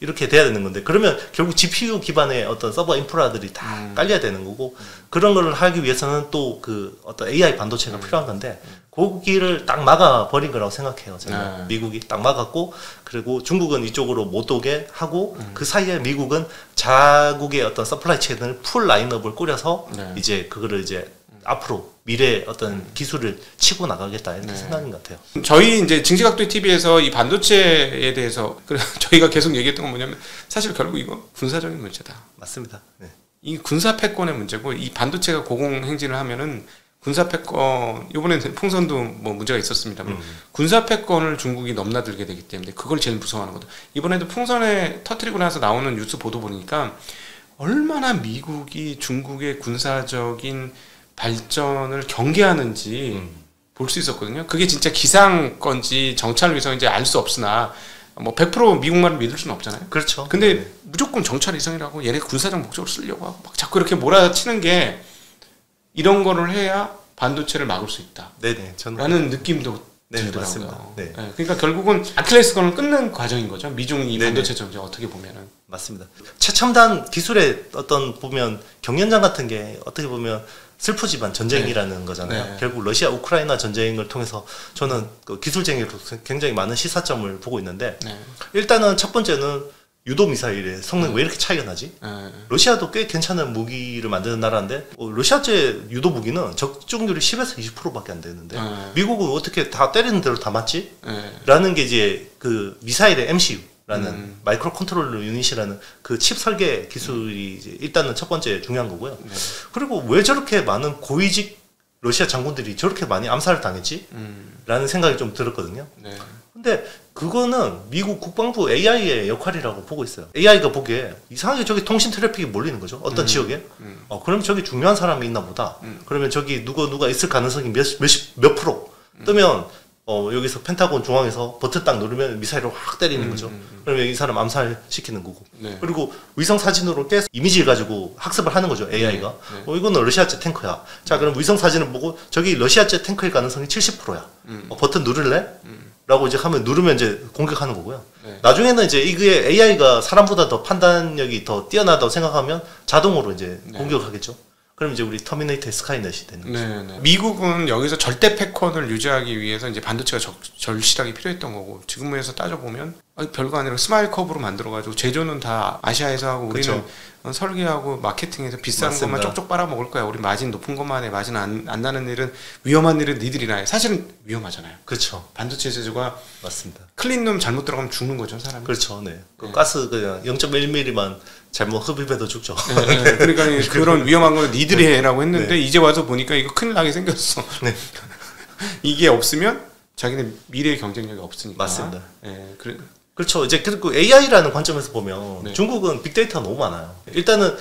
이렇게 돼야 되는 건데 그러면 결국 GPU 기반의 어떤 서버 인프라들이 다 깔려야 되는 거고 그런 걸 하기 위해서는 또 그 어떤 AI 반도체가 필요한 건데 거기를 딱 막아 버린 거라고 생각해요. 저는 미국이 딱 막았고 그리고 중국은 이쪽으로 못 오게 하고 그 사이에 미국은 자국의 어떤 서플라이 체인을 풀 라인업을 꾸려서 이제 그거를 이제 앞으로 미래 어떤 기술을 치고 나가겠다 이렇게 생각인 것 같아요. 저희 이제 증시각도의 TV에서 이 반도체에 대해서 저희가 계속 얘기했던 건 뭐냐면 사실 결국 이거 군사적인 문제다. 맞습니다. 네. 이 군사 패권의 문제고 이 반도체가 고공행진을 하면은 군사 패권 이번에 풍선도 뭐 문제가 있었습니다만 군사 패권을 중국이 넘나들게 되기 때문에 그걸 제일 무서워하는 거다. 이번에도 풍선에 터뜨리고 나서 나오는 뉴스 보도 보니까 얼마나 미국이 중국의 군사적인 발전을 경계하는지 볼 수 있었거든요. 그게 진짜 기상 건지 정찰 위성인지 알 수 없으나 뭐 100% 미국 말을 믿을 수는 없잖아요. 그렇죠. 근데 네. 무조건 정찰 위성이라고 얘네 군사적 목적으로 쓰려고 하고 막 자꾸 이렇게 몰아치는 게 이런 거를 해야 반도체를 막을 수 있다. 네네. 저는 라는 느낌도 네, 들더라고요. 맞습니다. 네. 네, 그러니까 결국은 아킬레스건을 끊는 과정인 거죠. 미중 이 네네. 반도체 전쟁 어떻게 보면은. 맞습니다. 최첨단 기술의 어떤 보면 경연장 같은 게 어떻게 보면 슬프지만 전쟁이라는 거잖아요. 네. 결국 러시아 우크라이나 전쟁을 통해서 저는 그 기술쟁이로서 굉장히 많은 시사점을 보고 있는데 네. 일단은 첫 번째는 유도 미사일의 성능이 왜 이렇게 차이가 나지? 네. 러시아도 꽤 괜찮은 무기를 만드는 나라인데 러시아제 유도 무기는 적중률이 10에서 20%밖에 안 되는데 미국은 어떻게 다 때리는 대로 다 맞지? 라는 게 이제 그 미사일의 MCU라는 마이크로 컨트롤러 유닛이라는 그 칩 설계 기술이 이제 일단은 첫 번째 중요한 거고요. 네. 그리고 왜 저렇게 많은 고위직 러시아 장군들이 저렇게 많이 암살을 당했지? 라는 생각이 좀 들었거든요. 네. 근데 그거는 미국 국방부 AI의 역할이라고 보고 있어요. AI가 보기에 이상하게 저기 통신 트래픽이 몰리는 거죠. 어떤 지역에. 그럼 저기 중요한 사람이 있나 보다. 그러면 저기 누가 있을 가능성이 몇 프로 뜨면 여기서 펜타곤 중앙에서 버튼 딱 누르면 미사일을 확 때리는 거죠. 그러면 이 사람 암살시키는 거고. 네. 그리고 위성 사진으로 계속 이미지를 가지고 학습을 하는 거죠. AI가. 네. 이거는 러시아제 탱크야. 자, 그럼 위성 사진을 보고 저기 러시아제 탱크일 가능성이 70%야. 버튼 누를래? 라고 이제 하면 누르면 이제 공격하는 거고요. 네. 나중에는 이제 이게 AI가 사람보다 더 판단력이 더 뛰어나다고 생각하면 자동으로 이제 공격하겠죠. 그럼 이제 우리 터미네이터의 스카이넷이 되는 거죠. 네. 미국은 여기서 절대 패권을 유지하기 위해서 이제 반도체가 절실하게 필요했던 거고 지금에서 따져보면 별거 아니라 스마일 컵으로 만들어가지고 제조는 다 아시아에서 하고 우리는 그쵸. 설계하고 마케팅해서 비싼 맞습니다. 것만 쪽쪽 빨아먹을 거야. 우리 마진 높은 것만 해. 마진 안 나는 일은 위험한 일은 니들이나 해. 사실은 위험하잖아요. 그렇죠. 반도체 제조가 맞습니다. 클린룸 잘못 들어가면 죽는 거죠, 사람이. 그렇죠. 네. 그 가스 그냥 0.1mm만 잘못 흡입해도 죽죠. 네. 그러니까 그런 위험한 건 니들이 해라고 했는데 이제 와서 보니까 이거 큰일 나게 생겼어. 네. 이게 없으면 자기네 미래의 경쟁력이 없으니까. 맞습니다. 네. 그렇죠. 이제 그리고 AI라는 관점에서 보면 네. 중국은 빅데이터가 너무 많아요. 일단은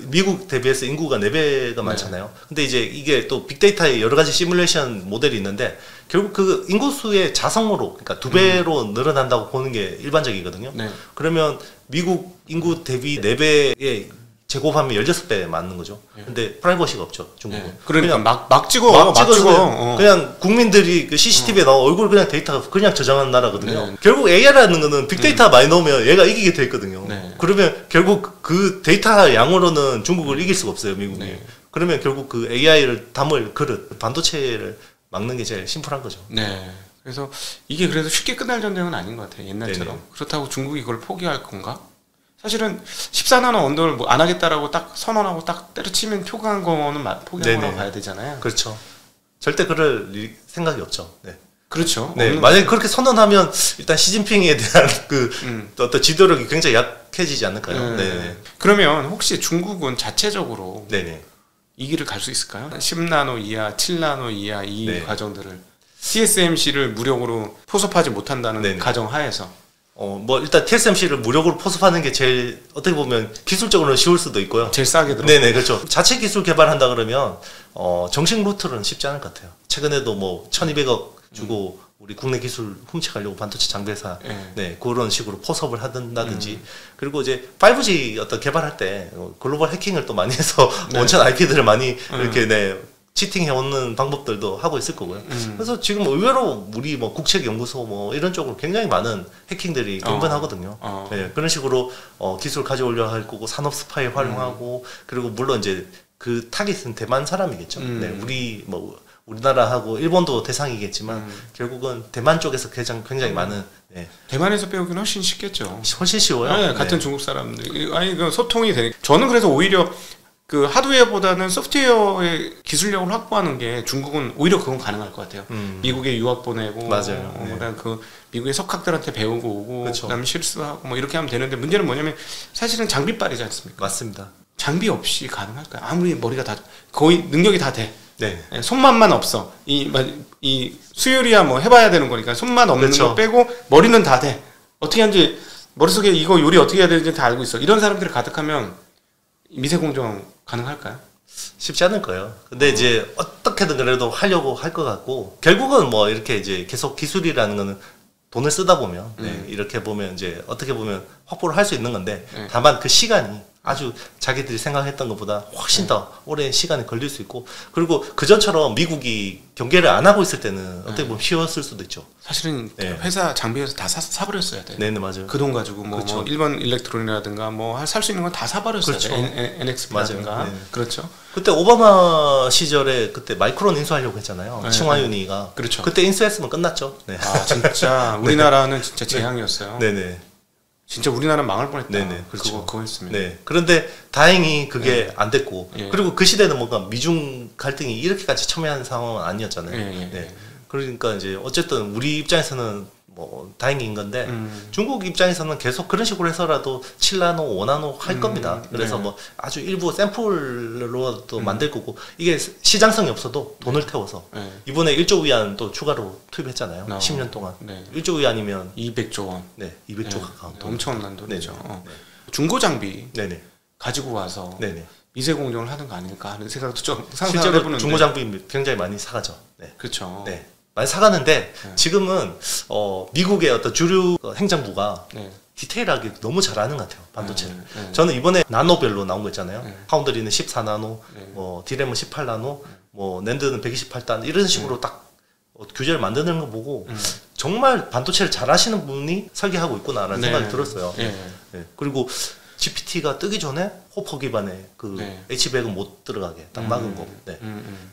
미국 대비해서 인구가 4배가 많잖아요. 근데 이제 이게 또 빅데이터의 여러 가지 시뮬레이션 모델이 있는데 결국 그 인구수의 자성으로 그러니까 2배로 늘어난다고 보는 게 일반적이거든요. 네. 그러면 미국 인구 대비 4배의 제곱하면 16배 맞는 거죠. 근데 프라이버시가 없죠, 중국은. 네. 그러니까 그냥 막 찍어. 그냥 국민들이 그 CCTV에 나와 얼굴 그냥 데이터가 그냥 저장하는 나라거든요. 네. 결국 AI라는 거는 빅데이터 많이 넣으면 얘가 이기게 돼 있거든요. 네. 그러면 결국 그 데이터 양으로는 중국을 이길 수가 없어요, 미국이. 네. 그러면 결국 그 AI를 담을 그릇, 반도체를 막는 게 제일 심플한 거죠. 네. 그래서 이게 그래도 쉽게 끝날 전쟁은 아닌 것 같아요. 옛날처럼. 네네. 그렇다고 중국이 그걸 포기할 건가? 사실은 14나노 언더를 뭐 안 하겠다라고 딱 선언하고 딱 때려치면 표기한 거는 포기한 거라고 봐야 되잖아요. 그렇죠. 절대 그럴 생각이 없죠. 네. 그렇죠. 네. 만약에 그렇게 선언하면 일단 시진핑에 대한 그 어떤 지도력이 굉장히 약해지지 않을까요? 네. 그러면 혹시 중국은 자체적으로 네네. 이 길을 갈 수 있을까요? 10나노 이하, 7나노 이하 이 네. 과정들을 TSMC를 무력으로 포섭하지 못한다는 네네. 가정 하에서 뭐 일단 TSMC를 무력으로 포섭하는 게 제일 어떻게 보면 기술적으로는 쉬울 수도 있고요. 제일 싸게 들어. 네네, 그렇죠. 자체 기술 개발한다 그러면 정식 루트로는 쉽지 않을 것 같아요. 최근에도 뭐 1,200억 주고 우리 국내 기술 훔쳐가려고 반도체 장비회사 네, 그런 식으로 포섭을 하든지 그리고 이제 5G 어떤 개발할 때 글로벌 해킹을 또 많이 해서 원천 IP들을 많이 이렇게 네. 치팅해 오는 방법들도 하고 있을 거고요. 그래서 지금 의외로 우리 뭐 국책연구소 뭐 이런 쪽으로 굉장히 많은 해킹들이 경번하거든요. 네, 그런 식으로 기술 가져오려 할 거고 산업 스파이 활용하고 그리고 물론 이제 그 타깃은 대만 사람이겠죠. 네, 우리나라하고 일본도 대상이겠지만 결국은 대만 쪽에서 굉장히 많은 네. 대만에서 배우기는 훨씬 쉽겠죠. 훨씬 쉬워요. 네, 같은 중국 사람들 아니 그 소통이 되니까 저는 그래서 오히려 그 하드웨어보다는 소프트웨어의 기술력을 확보하는 게 중국은 오히려 그건 가능할 것 같아요. 미국에 유학 보내고, 맞아요. 네. 그다음 그 미국의 석학들한테 배우고 오고, 그쵸. 그다음에 실수하고 뭐 이렇게 하면 되는데 문제는 뭐냐면 사실은 장비빨이지 않습니까? 맞습니다. 장비 없이 가능할까요? 아무리 머리가 다 거의 능력이 다 돼. 네. 손만만 없어. 이 수율이야 뭐 해봐야 되는 거니까 손만 없는 그쵸. 거 빼고 머리는 다 돼. 어떻게 하는지 머릿속에 이거 요리 어떻게 해야 되는지 다 알고 있어. 이런 사람들이 가득하면 미세공정 가능할까요? 쉽지 않을 거예요. 근데 이제 어떻게든 그래도 하려고 할 것 같고 결국은 뭐 이렇게 이제 계속 기술이라는 거는 돈을 쓰다 보면 네, 이렇게 보면 이제 어떻게 보면 확보를 할 수 있는 건데 다만 그 시간이 아주 자기들이 생각했던 것보다 훨씬 더 오랜 시간이 걸릴 수 있고 그리고 그전처럼 미국이 경계를 안 하고 있을 때는 어떻게 보면 쉬웠을 수도 있죠. 사실은 네. 회사 장비에서 다 사버렸어야 돼. 네네 맞아요. 그 돈 가지고 뭐, 그렇죠. 뭐 일본 일렉트론이라든가 뭐 살 수 있는 건 다 사버렸어야 그렇죠. 돼. NXP라든가 맞아요. 네. 그렇죠. 그때 오바마 시절에 그때 마이크론 인수하려고 했잖아요. 네, 칭화윤이가. 그렇죠. 그때 인수했으면 끝났죠. 네. 아 진짜 우리나라는 진짜 재앙이었어요. 네네. 진짜 우리나라 망할 뻔했다. 네네, 그렇죠. 그거 했으면. 네. 그런데 다행히 그게 안 됐고 예. 그리고 그 시대는 뭔가 미중 갈등이 이렇게까지 첨예한 상황은 아니었잖아요. 예. 네. 그러니까 이제 어쨌든 우리 입장에서는 뭐 다행인 건데 중국 입장에서는 계속 그런 식으로 해서라도 7나노, 5나노 할 겁니다. 그래서 네. 뭐 아주 일부 샘플로도 만들 거고 이게 시장성이 없어도 돈을 태워서 네. 이번에 1조 위안 또 추가로 투입했잖아요. 어. 10년 동안. 네. 1조 위안이면 200조 원. 네, 200조 네. 가까운 돈. 엄청난 돈이죠. 네네. 어. 중고 장비 네네. 가지고 와서 네네. 미세 공정을 하는 거 아닐까 하는 생각도 좀 상상을 실제로 해보는데. 중고 장비 굉장히 많이 사가죠. 네. 그렇죠. 네. 많이 사가는데 지금은 미국의 어떤 주류 행정부가 네. 디테일하게 너무 잘하는 것 같아요. 반도체를. 네. 저는 이번에 나노별로 나온 거 있잖아요. 네. 파운드리는 14나노, 네. 뭐 디램은 18나노, 뭐 낸드는 128단 이런 식으로 딱 규제를 만드는 거 보고 정말 반도체를 잘하시는 분이 설계하고 있구나라는 네. 생각이 들었어요. 네. 네. 그리고 GPT가 뜨기 전에 호퍼 기반의 그 네. H100은 못 들어가게 딱 막은 거. 네.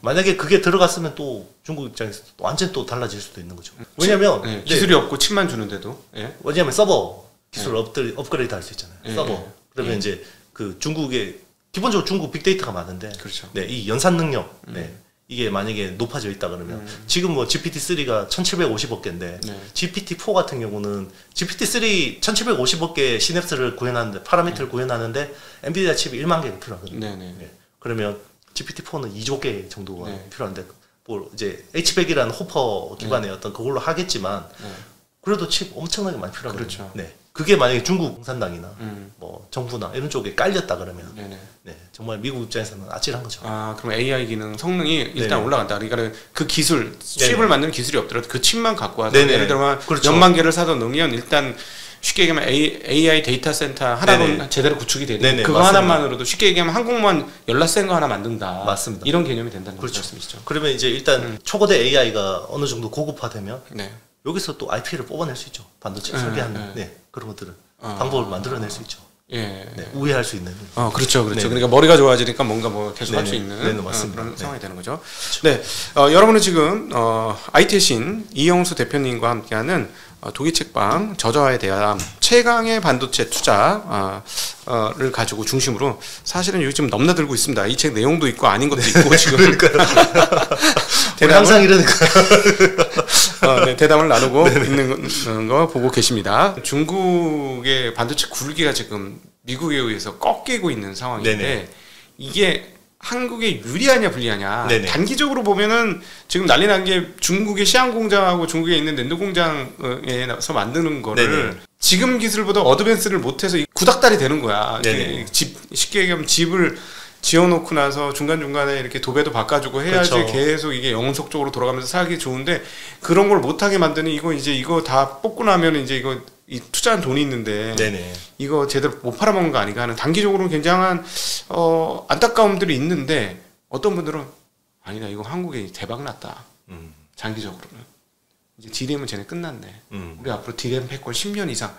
만약에 그게 들어갔으면 또 중국 입장에서 또 완전 또 달라질 수도 있는 거죠. 왜냐면 네. 네. 기술이 없고 칩만 주는데도. 예. 왜냐면 서버 기술 업그레이드 할 수 있잖아요. 예. 서버. 그러면 이제 그 중국의 기본적으로 중국 빅데이터가 많은데 그렇죠. 네, 이 연산 능력 네. 이게 만약에 높아져 있다 그러면 지금 뭐 GPT-3가 1750억 개인데 네. GPT-4 같은 경우는 GPT-3 1750억 개 시냅스를 구현하는데 파라미터를 구현하는데 엔비디아 칩이 1만 개가 필요하거든요. 네네. 네. 그러면 GPT-4는 2조 개 정도가 네. 필요한데 뭐 이제 H100이라는 호퍼 기반의 어떤 그걸로 하겠지만 네. 그래도 칩 엄청나게 많이 필요하거든요. 그렇죠. 네. 그게 만약에 중국 공산당이나 음. 뭐 정부나 이런 쪽에 깔렸다 그러면 네네. 네, 정말 미국 입장에서는 아찔한 거죠. 아, 그럼 AI 기능 성능이 일단 네네. 올라간다. 그러니까 그 기술, 칩을 네네. 만드는 기술이 없더라도 그 칩만 갖고 와서 네네. 예를 들면 그렇죠. 몇만 개를 사도 넣으면 일단 쉽게 얘기하면 AI 데이터 센터 하나로 네네. 제대로 구축이 되는 네네, 그거 맞습니다. 하나만으로도 쉽게 얘기하면 한국만 열라센 거 하나 만든다. 맞습니다. 이런 개념이 된다는 그렇죠. 말씀이시죠. 그러면 이제 일단 초거대 AI가 어느 정도 고급화되면 네. 여기서 또 IP를 뽑아낼 수 있죠. 반도체 설계하는 네, 그런 것들을 방법을 만들어낼 수 있죠. 예. 네, 우회할 수 있는. 그렇죠, 그렇죠. 네네. 그러니까 머리가 좋아지니까 뭔가 뭐 계속 할 수 네네. 있는 네네, 맞습니다. 그런 네. 상황이 되는 거죠. 네, 여러분은 지금 IT의 신 이영수 대표님과 함께하는 독일 책방 저자에 대한 최강의 반도체 투자를 가지고 중심으로 사실은 여기 좀 넘나들고 있습니다. 이 책 내용도 있고 아닌 것도 있고 지금 우리 항상 이러니까. 네, 대담을 나누고 있는 거 보고 계십니다. 중국의 반도체 굴기가 지금 미국에 의해서 꺾이고 있는 상황인데 네네. 이게 한국에 유리하냐 불리하냐. 네네. 단기적으로 보면은 지금 난리 난 게 중국의 시안 공장하고 중국에 있는 낸드 공장에서 만드는 거를 네네. 지금 기술보다 어드밴스를 못해서 구닥다리 되는 거야. 네네. 쉽게 얘기하면 집을 지어놓고 나서 중간중간에 이렇게 도배도 바꿔주고 해야지 그렇죠. 계속 이게 영속적으로 돌아가면서 살기 좋은데 그런 걸 못하게 만드는 이거 다 뽑고 나면 이제 이 투자한 돈이 있는데 네네. 이거 제대로 못 팔아먹는 거 아닌가 하는 단기적으로는 굉장한 안타까움들이 있는데 어떤 분들은 아니다 이거 한국에 대박 났다 장기적으로는 이제 디램은 쟤네 끝났네 우리 앞으로 디램 패권 10년 이상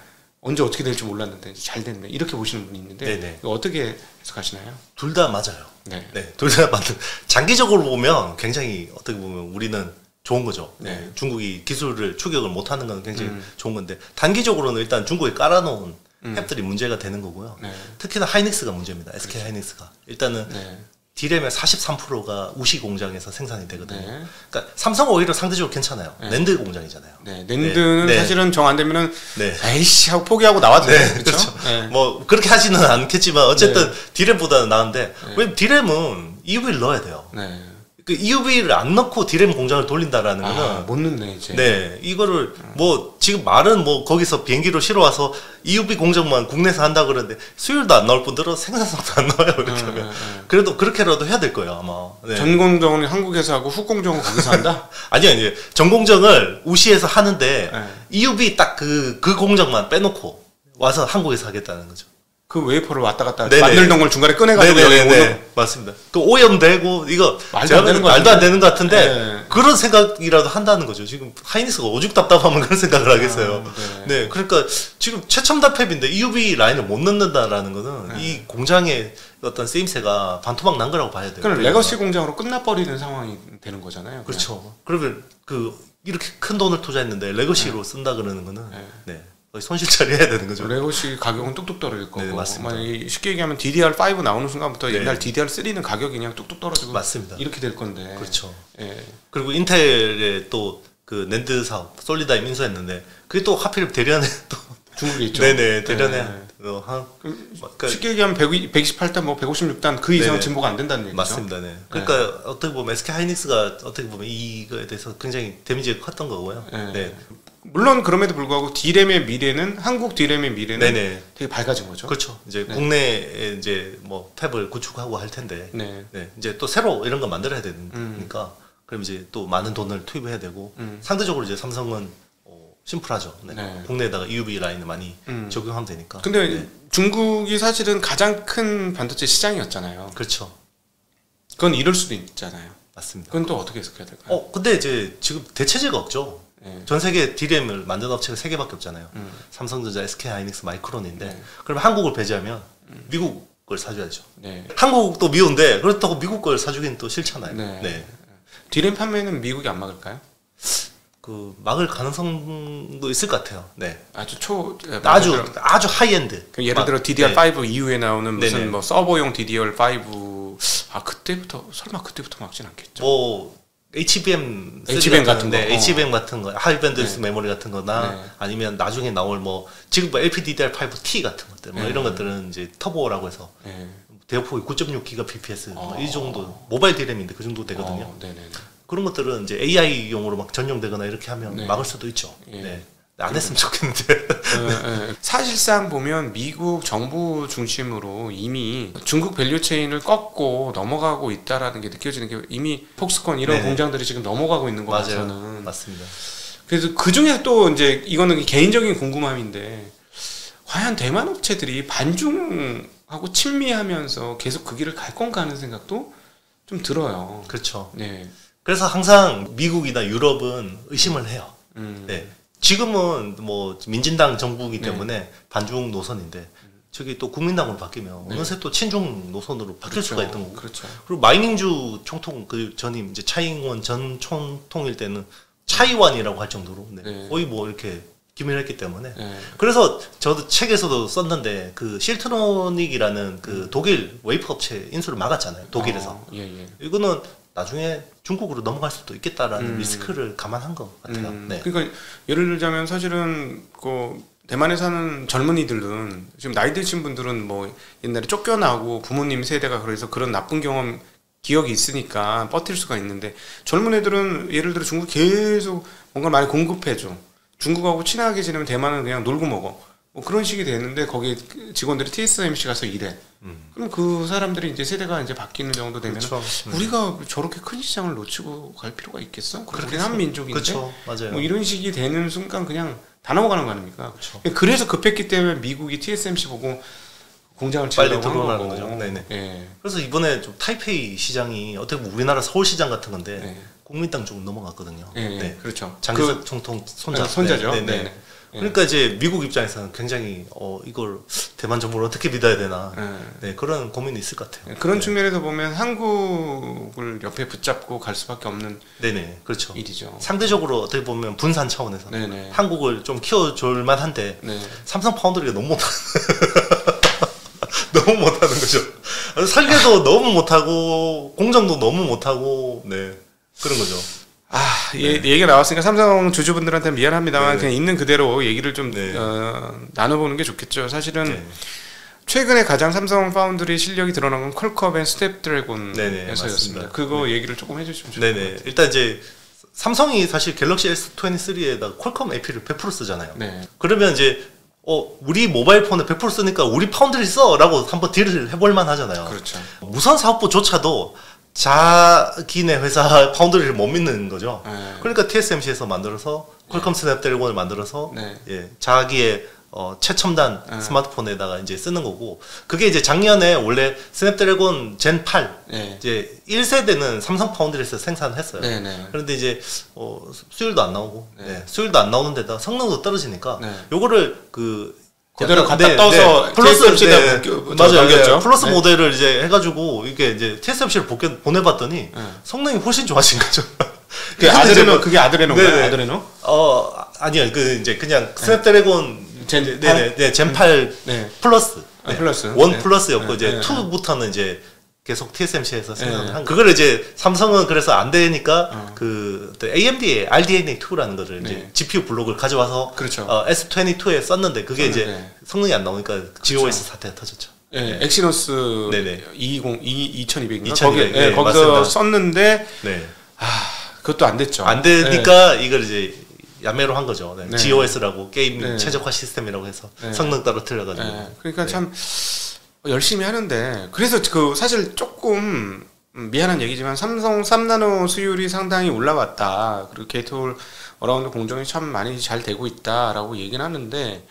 언제 어떻게 될지 몰랐는데 잘 됐네 이렇게 보시는 분이 있는데 네네. 이거 어떻게 해석하시나요? 둘 다 맞아요. 네. 네, 둘 다 맞는. 장기적으로 보면 굉장히 어떻게 보면 우리는 좋은 거죠. 네. 중국이 기술을 추격을 못하는 건 굉장히 좋은 건데 단기적으로는 일단 중국에 깔아놓은 햅들이 문제가 되는 거고요. 네. 특히나 하이닉스가 문제입니다. SK 그렇죠. 하이닉스가 일단은 네. D램의 43%가 우시 공장에서 생산이 되거든요. 네. 그러니까 삼성은 오히려 상대적으로 괜찮아요. 네. 낸드 공장이잖아요. 네. 낸드는 네. 사실은 정 안 되면은 네. 에이씨 하고 포기하고 나와도 네, 돼요. 그렇죠. 네. 뭐 그렇게 하지는 않겠지만 어쨌든 네. D램보다는 나은데 왜냐면 D램은 EUV를 넣어야 돼요. 네. 그 EUV를 안 넣고 D램 공장을 돌린다라는 거는 못 넣네 이제. 네, 이거를 뭐 지금 말은 뭐 거기서 비행기로 실어 와서 EUV 공장만 국내에서 한다 그러는데 수율도 안 나올 뿐더러 생산성도 안 나와요 이렇게 하면. 그래도 그렇게라도 해야 될 거예요 아마. 네. 전 공정은 한국에서 하고 후 공정은 거기서 한다. 아니요. 전 공정을 우시에서 하는데 네. EUV 딱 그 공장만 빼놓고 와서 한국에서 하겠다는 거죠. 그 웨이퍼를 왔다 갔다 네네. 만들던 걸 중간에 꺼내가지고 여기 오는. 네네네. 맞습니다. 그 오염되고 이거 말도 안 되는 거 말도 안 되는 것 같은데 네. 그런 생각이라도 한다는 거죠. 지금 하이닉스가 오죽 답답하면 그런 생각을 하겠어요. 네. 네, 그러니까 지금 최첨단 팹인데 EUV 라인을 못 넣는다라는 거는 이 공장의 어떤 쓰임새가 반토막 난 거라고 봐야 돼요. 그럼 레거시 공장으로 끝나버리는 상황이 되는 거잖아요. 그렇죠. 그러면 이렇게 큰 돈을 투자했는데 레거시로 쓴다 그러는 거는 네. 거의 손실 처리해야 되는 거죠. 레거시 가격은 뚝뚝 떨어질 거고. 네, 맞습니다. 쉽게 얘기하면 DDR5 나오는 순간부터 네. 옛날 DDR3는 가격이 그냥 뚝뚝 떨어지고 맞습니다. 이렇게 될 건데. 그렇죠. 예. 그리고 인텔의 또 그 낸드 사업 솔리다임 인수했는데 그게 또 하필 대련에 또 중국에 있죠. 네네 대련에 네. 그러니까 쉽게 얘기하면 128단 뭐 156단 그 이상 네네. 진보가 안 된다는 얘기죠. 맞습니다. 네. 그러니까 어떻게 보면 SK 하이닉스가 어떻게 보면 이거에 대해서 굉장히 데미지가 컸던 거고요. 네. 네. 물론 그럼에도 불구하고 D램의 미래는 한국 D램의 미래는 네네. 되게 밝아진 거죠. 그렇죠. 이제 네. 국내에 이제 뭐 탭을 구축하고 할 텐데 네. 네. 이제 또 새로 이런 거 만들어야 되니까 그럼 이제 또 많은 돈을 투입해야 되고 상대적으로 이제 삼성은 심플하죠. 네. 네. 국내에다가 EUV 라인을 많이 적용하면 되니까. 근데 네. 중국이 사실은 가장 큰 반도체 시장이었잖아요. 그렇죠. 그건 이럴 수도 있잖아요. 맞습니다. 그건 또 어떻게 해석해야 될까요? 근데 이제 지금 대체제가 없죠. 네. 전 세계 D램을 만드는 업체가 3개밖에 없잖아요. 삼성전자, SK 하이닉스, 마이크론인데 네. 그러면 한국을 배제하면 미국 걸 사줘야죠. 네. 한국도 미운데 그렇다고 미국 걸 사주기는 또 싫잖아요. 네. 네. D램 판매는 미국이 안 막을까요? 그 막을 가능성도 있을 것 같아요. 네. 아주 아주 하이엔드. 예를 들어 DDR5 네. 이후에 나오는 무슨 네네. 뭐 서버용 DDR5 그때부터 설마 그때부터 막진 않겠죠. 뭐 HBM 같은 거. HBM 같은 거, 하이밴드위스 네. 메모리 같은 거나 네. 아니면 나중에 나올 뭐 지금 뭐 LPDDR5T 같은 것들 뭐 네. 이런 것들은 이제 터보라고 해서 네. 대역폭이 9.6기가 bps 이 정도 모바일 D램인데 그 정도 되거든요. 네네네. 그런 것들은 이제 AI용으로 막 전용되거나 이렇게 하면 네. 막을 수도 있죠. 예. 네. 안 했으면 좋겠는데. 사실상 보면 미국 정부 중심으로 이미 중국 밸류체인을 꺾고 넘어가고 있다라는 게 느껴지는 게 이미 폭스콘 이런 네네. 공장들이 지금 넘어가고 있는 거 맞아요. 봐서는 맞습니다. 그래서 그 중에 또 이제 이거는 개인적인 궁금함인데 과연 대만 업체들이 반중하고 친미하면서 계속 그 길을 갈 건가 하는 생각도 좀 들어요. 그렇죠. 네. 그래서 항상 미국이나 유럽은 의심을 해요. 네. 지금은 뭐 민진당 정부이기 때문에 반중 노선인데 저기 또 국민당으로 바뀌면 어느새 또 친중 노선으로 바뀔 그렇죠. 수가 있던 거고. 그렇죠. 그리고 마이밍주 총통 그 전임 이제 차이잉원 전 총통일 때는 차이완이라고 할 정도로 네. 거의 뭐 이렇게 기밀했기 때문에 네. 그래서 저도 책에서도 썼는데 그 실트로닉이라는 그 독일 웨이프 업체 인수를 막았잖아요. 독일에서. 예. 이거는 나중에 중국으로 넘어갈 수도 있겠다라는 리스크를 감안한 것 같아요. 네. 그러니까 예를 들자면 사실은 그 대만에 사는 젊은이들은 지금 나이 드신 분들은 뭐 옛날에 쫓겨나고 부모님 세대가 그래서 그런 나쁜 경험 기억이 있으니까 버틸 수가 있는데 젊은 애들은 예를 들어 중국 계속 뭔가 많이 공급해줘. 중국하고 친하게 지내면 대만은 그냥 놀고 먹어. 뭐 그런 식이 되는데 거기 직원들이 TSMC 가서 일해. 그럼 그 사람들이 이제 세대가 이제 바뀌는 정도 되면 그렇죠. 우리가 저렇게 큰 시장을 놓치고 갈 필요가 있겠어? 우리는 한 민족인데. 그렇죠. 맞아요. 뭐 이런 식이 되는 순간 그냥 다 넘어가는 거 아닙니까? 그렇죠. 그래서 급했기 때문에 미국이 TSMC 보고 공장을 빨리 치려고 하는 들어오라는 거고. 거죠. 네네. 예. 그래서 이번에 좀 타이페이 시장이 어떻게 보면 우리나라 서울 시장 같은 건데 네. 국민당 쪽 넘어갔거든요. 예, 네. 그렇죠. 장기석 총통 손자. 손자죠. 네. 네. 그러니까 이제 미국 입장에서는 굉장히 이걸 대만 정부를 어떻게 믿어야 되나 네, 그런 고민이 있을 것 같아요. 그런 네. 측면에서 보면 한국을 옆에 붙잡고 갈 수밖에 없는 네네 그렇죠. 일이죠. 상대적으로 어떻게 보면 분산 차원에서 네네. 한국을 좀 키워줄 만한데 네. 삼성 파운드리가 너무 못하는 너무 못하는 거죠. 설계도 너무 못하고 공정도 너무 못하고 네 그런 거죠. 얘기가 나왔으니까 삼성 주주분들한테 미안합니다만 네. 그냥 있는 그대로 얘기를 좀 네. 나눠보는 게 좋겠죠. 사실은 네. 최근에 가장 삼성 파운드리 실력이 드러난 건 퀄컴 앤 네네, 스냅드래곤에서였습니다. 맞습니다. 그거 얘기를 조금 해주시면 좋을 것 네네 같아요. 일단 이제 삼성이 사실 갤럭시 S23에다 퀄컴 AP를 100% 쓰잖아요. 네. 그러면 이제 우리 모바일 폰에 100% 쓰니까 우리 파운드리 써라고 한번 딜을 해볼 만하잖아요. 그렇죠. 무선 사업부조차도 자기네 회사 파운드리를 못 믿는 거죠. 네. 그러니까 TSMC에서 만들어서 퀄컴 스냅드래곤을 만들어서 네. 예, 자기의 최첨단 스마트폰에다가 이제 쓰는 거고 그게 이제 작년에 원래 스냅드래곤 젠 8 네. 이제 1세대는 삼성 파운드리에서 생산을 했어요. 네, 네. 그런데 이제 수율도 안 나오고 네. 네, 수율도 안 나오는 데다 성능도 떨어지니까 네. 요거를 그 그대로 약간, 갖다 떠서 TSMC에다 맞아요. 넘겼죠. 네, 플러스 네. 모델을 이제 해가지고 이게 이제 TSMC를 보내봤더니 성능이 훨씬 좋아진 거죠. 그게 아드레노인가요? 네네. 아드레노? 아니요. 그 이제 그냥 스냅드래곤 젠 네네 젠 8 네. 플러스 플러스. 원 네. 플러스였고 네. 이제 네. 2부터는 이제 계속 TSMC에서 생산을 네. 한 그걸 이제 삼성은 그래서 안 되니까 그 AMD의 RDNA2라는 거를 이제 네. GPU 블록을 가져와서 그렇죠. S22에 썼는데 그게 이제 네. 성능이 안 나오니까 GOS 사태가 터졌죠. 네. 엑시노스 네네. 2200인가 2200, 거기 네, 거기서 맞습니다. 썼는데 네. 그것도 안 됐죠. 안 되니까 이걸 이제 야매로 한 거죠. 네. 네. GOS라고 게임 네. 최적화 시스템이라고 해서 네. 성능 떨어뜨려가지고. 네. 그러니까 네. 참 열심히 하는데 그래서 그 사실 조금 미안한 얘기지만 삼성 3나노 수율이 상당히 올라왔다. 그리고 게이트홀 어라운드 공정이 참 많이 잘 되고 있다라고 얘기는 하는데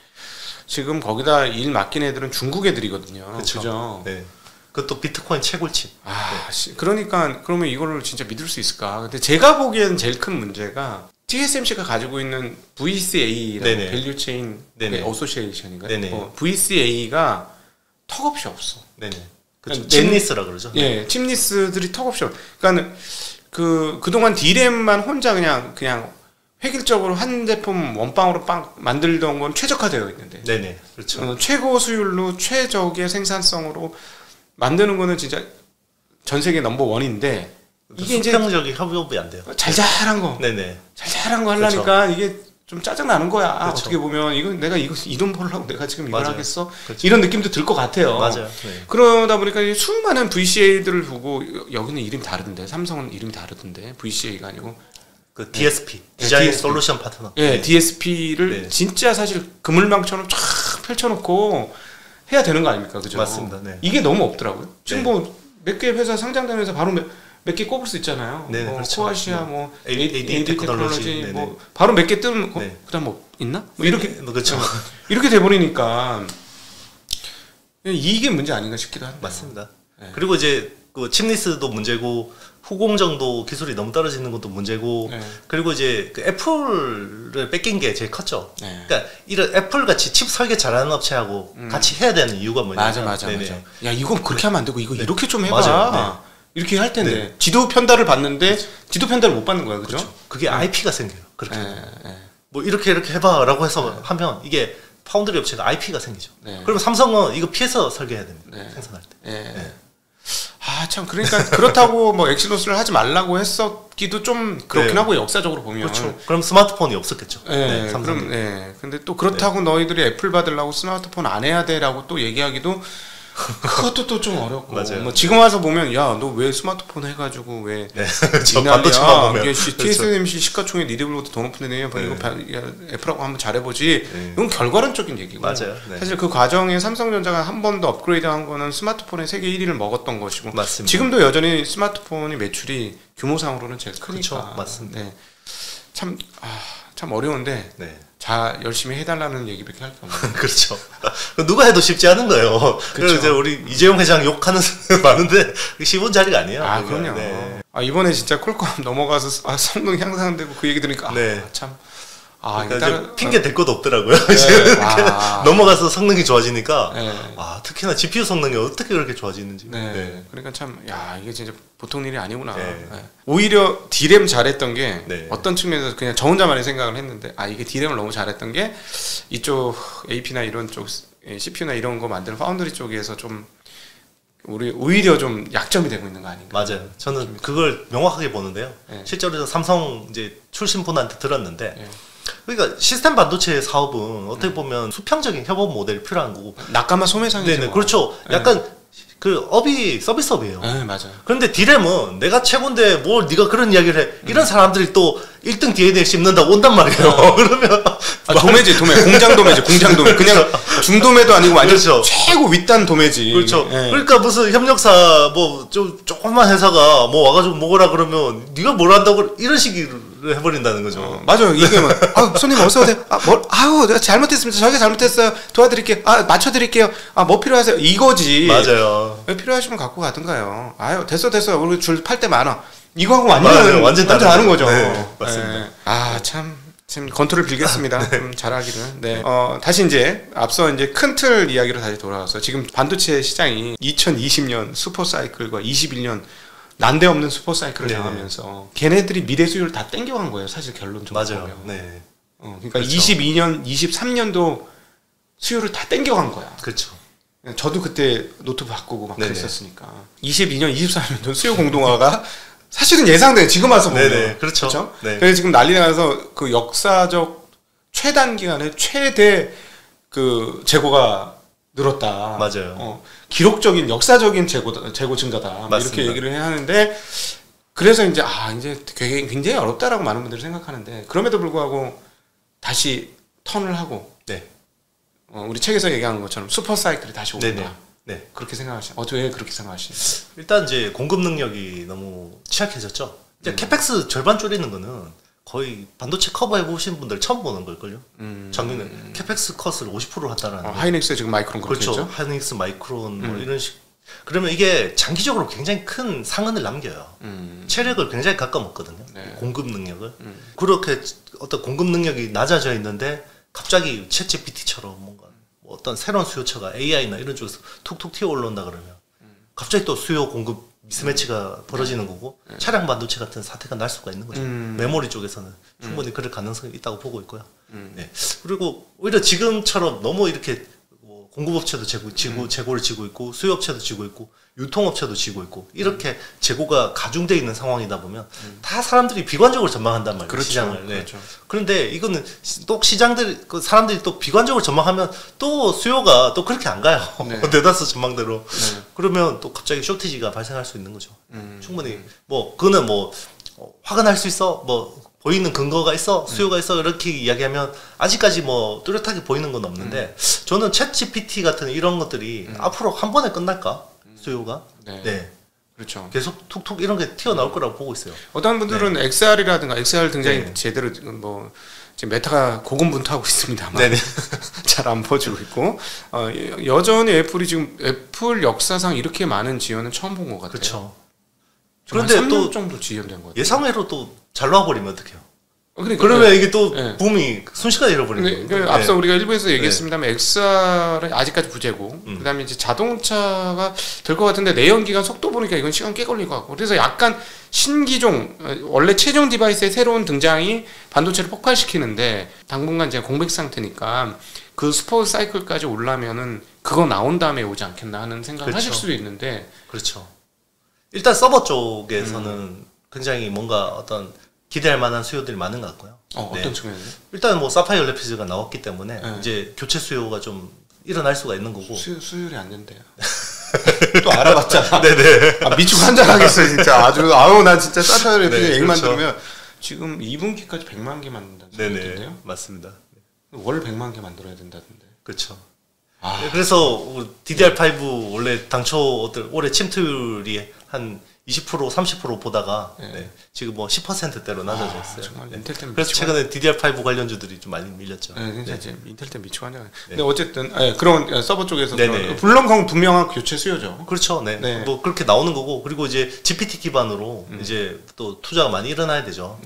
지금 거기다 일 맡긴 애들은 중국 애들이거든요. 그죠? 네. 그것도 비트코인 채굴칩. 그러니까 그러면 이거를 진짜 믿을 수 있을까? 근데 제가 보기에는 제일 큰 문제가 TSMC가 가지고 있는 VCA라고 네네. 밸류 체인 네네. 어소시에이션인가요? 네네. VCA가 턱없이 없어. 네네. 그렇죠. 그러니까 칩리스라 그러죠. 예, 칩리스들이 턱없이 없어. 그러니까 그동안 D램만 혼자 그냥 획일적으로 한 제품 원빵으로 빵 만들던 건 최적화되어 있는데. 네네. 그렇죠. 최고 수율로 최적의 생산성으로 만드는 거는 진짜 전 세계 넘버 원인데 이게 이제 수평적인 협업이 안 돼요. 잘잘한 거. 네네. 잘잘한 거 하려니까 이게 좀 짜증 나는 거야. 그렇죠. 어떻게 보면 이거 내가 이 돈 벌려고 내가 지금 이걸 맞아요. 하겠어? 그렇죠. 이런 느낌도 들 것 같아요. 맞아요. 네. 그러다 보니까 이제 수많은 VCA들을 보고 여기는 이름이 다르던데 삼성은 이름이 다르던데 VCA가 아니고 그 DSP 디자인 DSP. 솔루션 파트너. 예, 네. DSP를 네. 진짜 사실 그물망처럼 쫙 펼쳐놓고 해야 되는 거 아닙니까, 그죠? 맞습니다. 네. 이게 너무 없더라고요. 지금 네. 뭐 몇 개 회사 상장된 회사 바로 몇 개 꼽을 수 있잖아요. 네, 뭐 그렇죠. 코아시아, 뭐 AD 테크놀로지, 네, 뭐 바로 몇 개 뜨면 네. 그다음 뭐 있나? 뭐 이렇게 그렇죠. 이렇게 돼버리니까 이게 문제 아닌가 싶기도 한데. 맞습니다. 네. 그리고 이제 그 칩리스도 문제고 후공정도 기술이 너무 떨어지는 것도 문제고 네. 그리고 이제 그 애플을 뺏긴 게 제일 컸죠. 네. 그러니까 이런 애플 같이 칩 설계 잘하는 업체하고 같이 해야 되는 이유가 뭐냐면 맞아. 네네. 야 이건 그렇게 하면 안 되고 이거 이렇게 좀 해봐. 맞아요. 이렇게 할 텐데 네. 지도 편달을 받는데 지도 편달을 못 받는 거야, 그죠? 그렇죠. 그게 IP가 생겨요. 그렇게 예. 뭐 이렇게 해봐라고 해서 하면 이게 파운드리 업체가 IP가 생기죠. 네. 그러면 삼성은 이거 피해서 설계해야 됩니다. 네. 생산할 때. 예. 참 그러니까 그렇다고 뭐 엑시노스를 하지 말라고 했었기도 좀 그렇긴 네. 하고 역사적으로 보면 그렇죠. 그럼 스마트폰이 없었겠죠. 네, 삼성이. 그럼 근데 또 그렇다고 너희들이 애플 받으려고 스마트폰 안 해야 돼라고 또 얘기하기도 그것도 또 좀 어렵고. 맞아요. 뭐 지금 와서 보면 야 너 왜 스마트폰 해가지고 왜 네. 저 반도체만 보면 그렇죠. TSMC 시가총액 니들보다 더 높은데 내가 네. 이거 야, 애플하고 한번 잘해보지. 네. 이건 결과론적인 얘기고. 맞아요. 네. 사실 그 과정에 삼성전자가 한 번 더 업그레이드한 거는 스마트폰의 세계 1위를 먹었던 것이고. 맞습니다. 지금도 여전히 스마트폰이 매출이 규모상으로는 제일 크니까. 그렇죠. 맞습니다. 네. 참 어려운데. 네. 자 열심히 해달라는 얘기밖에 할 게 없네요. 그렇죠. 누가 해도 쉽지 않은 거예요. 그래서 이제 우리 이재용 회장 욕하는 사람 많은데 쉬운 자리가 아니에요. 그럼요. 네. 이번에 진짜 퀄컴 넘어가서 성능 향상되고 그 얘기 들으니까 네. 참 아, 그러니까 일단은 이제 핑계 댈 것도 없더라고요. 아. 넘어가서 성능이 좋아지니까 네. 특히나 GPU 성능이 어떻게 그렇게 좋아지는지. 네. 그러니까 참, 야, 이게 진짜 보통 일이 아니구나. 네. 네. 오히려 D램 잘했던 게 네. 어떤 측면에서 그냥 저 혼자만의 생각을 했는데, 이게 D램을 너무 잘했던 게 이쪽 AP나 이런 쪽 CPU나 이런 거 만드는 파운드리 쪽에서 좀 우리 오히려 좀 약점이 되고 있는 거 아닌가? 맞아요. 저는 그걸 명확하게 보는데요. 네. 실제로 삼성 이제 출신 분한테 들었는데, 네. 그러니까 시스템 반도체 사업은 어떻게 보면 수평적인 협업 모델이 필요한 거고. 낙가마 소매상이죠. 네네, 그렇죠. 약간 그 업이 서비스업이에요. 네, 맞아요. 그런데 D램은 내가 최고인데 뭘 네가 그런 이야기를 해. 이런 사람들이 또 1등 DNA 씹는다고 온단 말이에요. 그러면 도매지, 공장 도매지, 공장 도매. 그냥 중도매도 아니고 완전 그렇죠. 최고 윗단 도매지. 그렇죠. 예. 그러니까 무슨 협력사 뭐 좀 조그만 회사가 뭐 와가지고 먹으라 그러면 네가 뭘 한다고 이런 식으로 해버린다는 거죠. 맞아요. 이게 뭐, 손님 어서 오세요. 내가 잘못했습니다. 저희가 잘못했어요. 도와드릴게요. 맞춰드릴게요. 뭐 필요하세요? 이거지. 맞아요. 왜 필요하시면 갖고 가든가요. 됐어. 우리 줄 팔 때 많아. 이거하고 맞아요. 완전 다른 거죠. 네, 맞습니다. 참 건투를 빌겠습니다. 좀 잘하기를. 네. 다시 이제 앞서 이제 큰 틀 이야기로 다시 돌아와서 지금 반도체 시장이 2020년 슈퍼 사이클과 21년 난데없는 슈퍼 사이클을 당하면서 걔네들이 미래 수요를 다 땡겨간 거예요. 사실 결론적으로 맞아요. 보면. 네. 그러니까 그렇죠. 22년, 23년도 수요를 다 땡겨간 거야. 그렇죠. 저도 그때 노트 바꾸고 막 네네. 그랬었으니까 22년, 23년도 수요 공동화가 사실은 예상돼요. 지금 와서 보면. 네네. 그렇죠. 네. 그래서 지금 난리 나서 그 역사적 최단기간에 최대 그 재고가 늘었다. 맞아요. 기록적인 역사적인 재고 증가다. 뭐 이렇게 얘기를 해야 하는데 그래서 이제 이제 굉장히 어렵다라고 많은 분들이 생각하는데 그럼에도 불구하고 다시 턴을 하고 네. 우리 책에서 얘기하는 것처럼 슈퍼 사이클이 다시 온다. 네네. 네. 그렇게 생각하시나요? 왜 그렇게 생각하시나요? 일단 이제 공급 능력이 너무 취약해졌죠. 이제 캐펙스 절반 줄이는 거는 거의 반도체 커버해 보신 분들 처음 보는 걸걸요. 작년에 캐펙스 컷을 50% 했다라는. 하이닉스 지금 마이크론 그렇게 그렇죠. 했죠? 하이닉스 마이크론 뭐 이런 식. 그러면 이게 장기적으로 굉장히 큰 상흔을 남겨요. 체력을 굉장히 깎아먹거든요. 네. 공급 능력을. 그렇게 어떤 공급 능력이 낮아져 있는데 갑자기 챗 GPT처럼 뭔가 어떤 새로운 수요처가 AI나 이런 쪽에서 툭툭 튀어 올라온다 그러면 갑자기 또 수요 공급 미스매치가 벌어지는 거고 차량 반도체 같은 사태가 날 수가 있는 거죠. 메모리 쪽에서는 충분히 그럴 가능성이 있다고 보고 있고요. 네. 그리고 오히려 지금처럼 너무 이렇게 공급업체도 재고를 지고 있고 수요업체도 지고 있고 유통업체도 지고 있고 이렇게 재고가 가중돼 있는 상황이다 보면 다 사람들이 비관적으로 전망한단 말이에요. 그렇죠. 시장을. 네. 그렇죠. 그런데 이거는 또 사람들이 또 비관적으로 전망하면 또 수요가 또 그렇게 안 가요. 네. 대다수 전망대로. 네. 그러면 또 갑자기 쇼티지가 발생할 수 있는 거죠. 충분히 그거는 화가 날 수 있어. 보이는 근거가 있어, 수요가 있어 이렇게 이야기하면 아직까지 뚜렷하게 보이는 건 없는데 저는 챗 GPT 같은 이런 것들이 앞으로 한 번에 끝날까 수요가 네. 그렇죠. 계속 툭툭 이런 게 튀어나올 거라고 보고 있어요. 어떤 분들은 XR이라든가 XR 등장이 네. 제대로 지금 메타가 고군분투하고 있습니다만 네네. 잘 안 퍼지고 있고 여전히 애플이 지금 애플 역사상 이렇게 많은 지원은 처음 본 것 같아요. 그렇죠. 그런데 3년 또 정도 지연된 것 같아요. 예상외로 또 잘 나와버리면 어떡해요? 그러니까 그러면 이게 또 네. 붐이 순식간에 잃어버리는 거예요. 앞서 우리가 일부에서 얘기했습니다만 XR은 아직까지 부재고 그다음에 이제 자동차가 될 것 같은데 내연기관 속도 보니까 이건 시간 꽤 걸릴 것 같고 그래서 약간 신기종 원래 최종 디바이스의 새로운 등장이 반도체를 폭발시키는데 당분간 이제 공백 상태니까 그 슈퍼 사이클까지 올라면은 그거 나온 다음에 오지 않겠나 하는 생각을 그렇죠. 하실 수도 있는데 그렇죠. 일단 서버 쪽에서는 굉장히 뭔가 어떤 기대할 만한 수요들이 많은 것 같고요. 어떤 측면에요? 일단 사파이어 레피즈가 나왔기 때문에 네. 이제 교체 수요가 좀 일어날 수가 있는 거고. 수율이 안 된대요. 또 알아봤잖아. 네네. 미치고 한잔하겠어 진짜. 난 진짜 사파이어 레피즈 네, 얘기만 그렇죠. 들으면 지금 2분기까지 100만 개 만든다는 네네. 소리던데요? 맞습니다. 월 100만 개 만들어야 된다던데. 그렇죠. 네, 그래서 DDR5 원래 당초 올해 침투율이 한 20% 30% 보다가 지금 뭐 10%대로 낮아져 있어요. 정말 인텔 때문에 그래서 최근에 DDR5 관련주들이 좀 많이 밀렸죠. 진짜 이제 인텔 때문에 미치고 하냐. 근데 어쨌든 그런 서버 쪽에서 물론 그건 분명한 교체 수요죠. 그렇죠. 뭐 그렇게 나오는 거고 그리고 이제 GPT 기반으로 이제 또 투자가 많이 일어나야 되죠.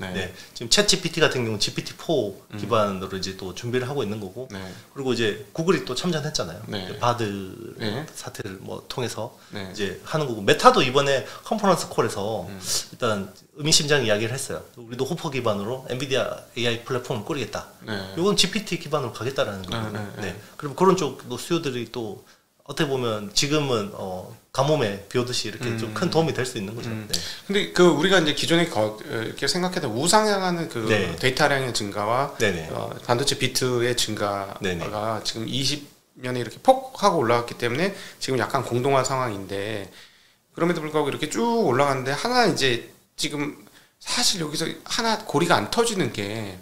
지금 챗 GPT 같은 경우는 GPT-4 기반으로 이제 또 준비를 하고 있는 거고 그리고 이제 구글이 또 참전했잖아요. 바드 사태를 뭐 통해서 이제 하는 거고 메타도 이번에 컨퍼런스 콜에서 일단 의미심장 이야기를 했어요. 우리도 호퍼 기반으로 엔비디아 AI 플랫폼을 꾸리겠다. 이건 GPT 기반으로 가겠다라는 거예요. 그리고 그런 쪽도 수요들이 또 어떻게 보면 지금은 가뭄에 비 오듯이 이렇게 좀 큰 도움이 될 수 있는 거죠. 근데 그 우리가 이제 기존에 이렇게 생각했던 우상향하는 그 데이터량의 증가와 반도체 비트의 증가가 지금 20년에 이렇게 폭 하고 올라갔기 때문에 지금 약간 공동화 상황인데 그럼에도 불구하고 이렇게 쭉 올라가는데 하나 이제 지금 사실 여기서 하나 고리가 안 터지는 게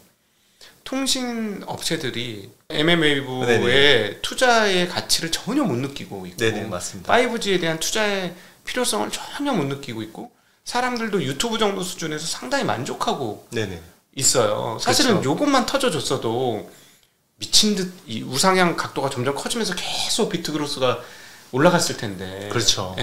통신 업체들이 mm웨이브의 투자의 가치를 전혀 못 느끼고 있고 맞습니다. 5G에 대한 투자의 필요성을 전혀 못 느끼고 있고 사람들도 유튜브 정도 수준에서 상당히 만족하고 있어요. 사실은 그렇죠. 요것만 터져줬어도 미친 듯 이 우상향 각도가 점점 커지면서 계속 비트 그로스가 올라갔을 텐데. 그렇죠.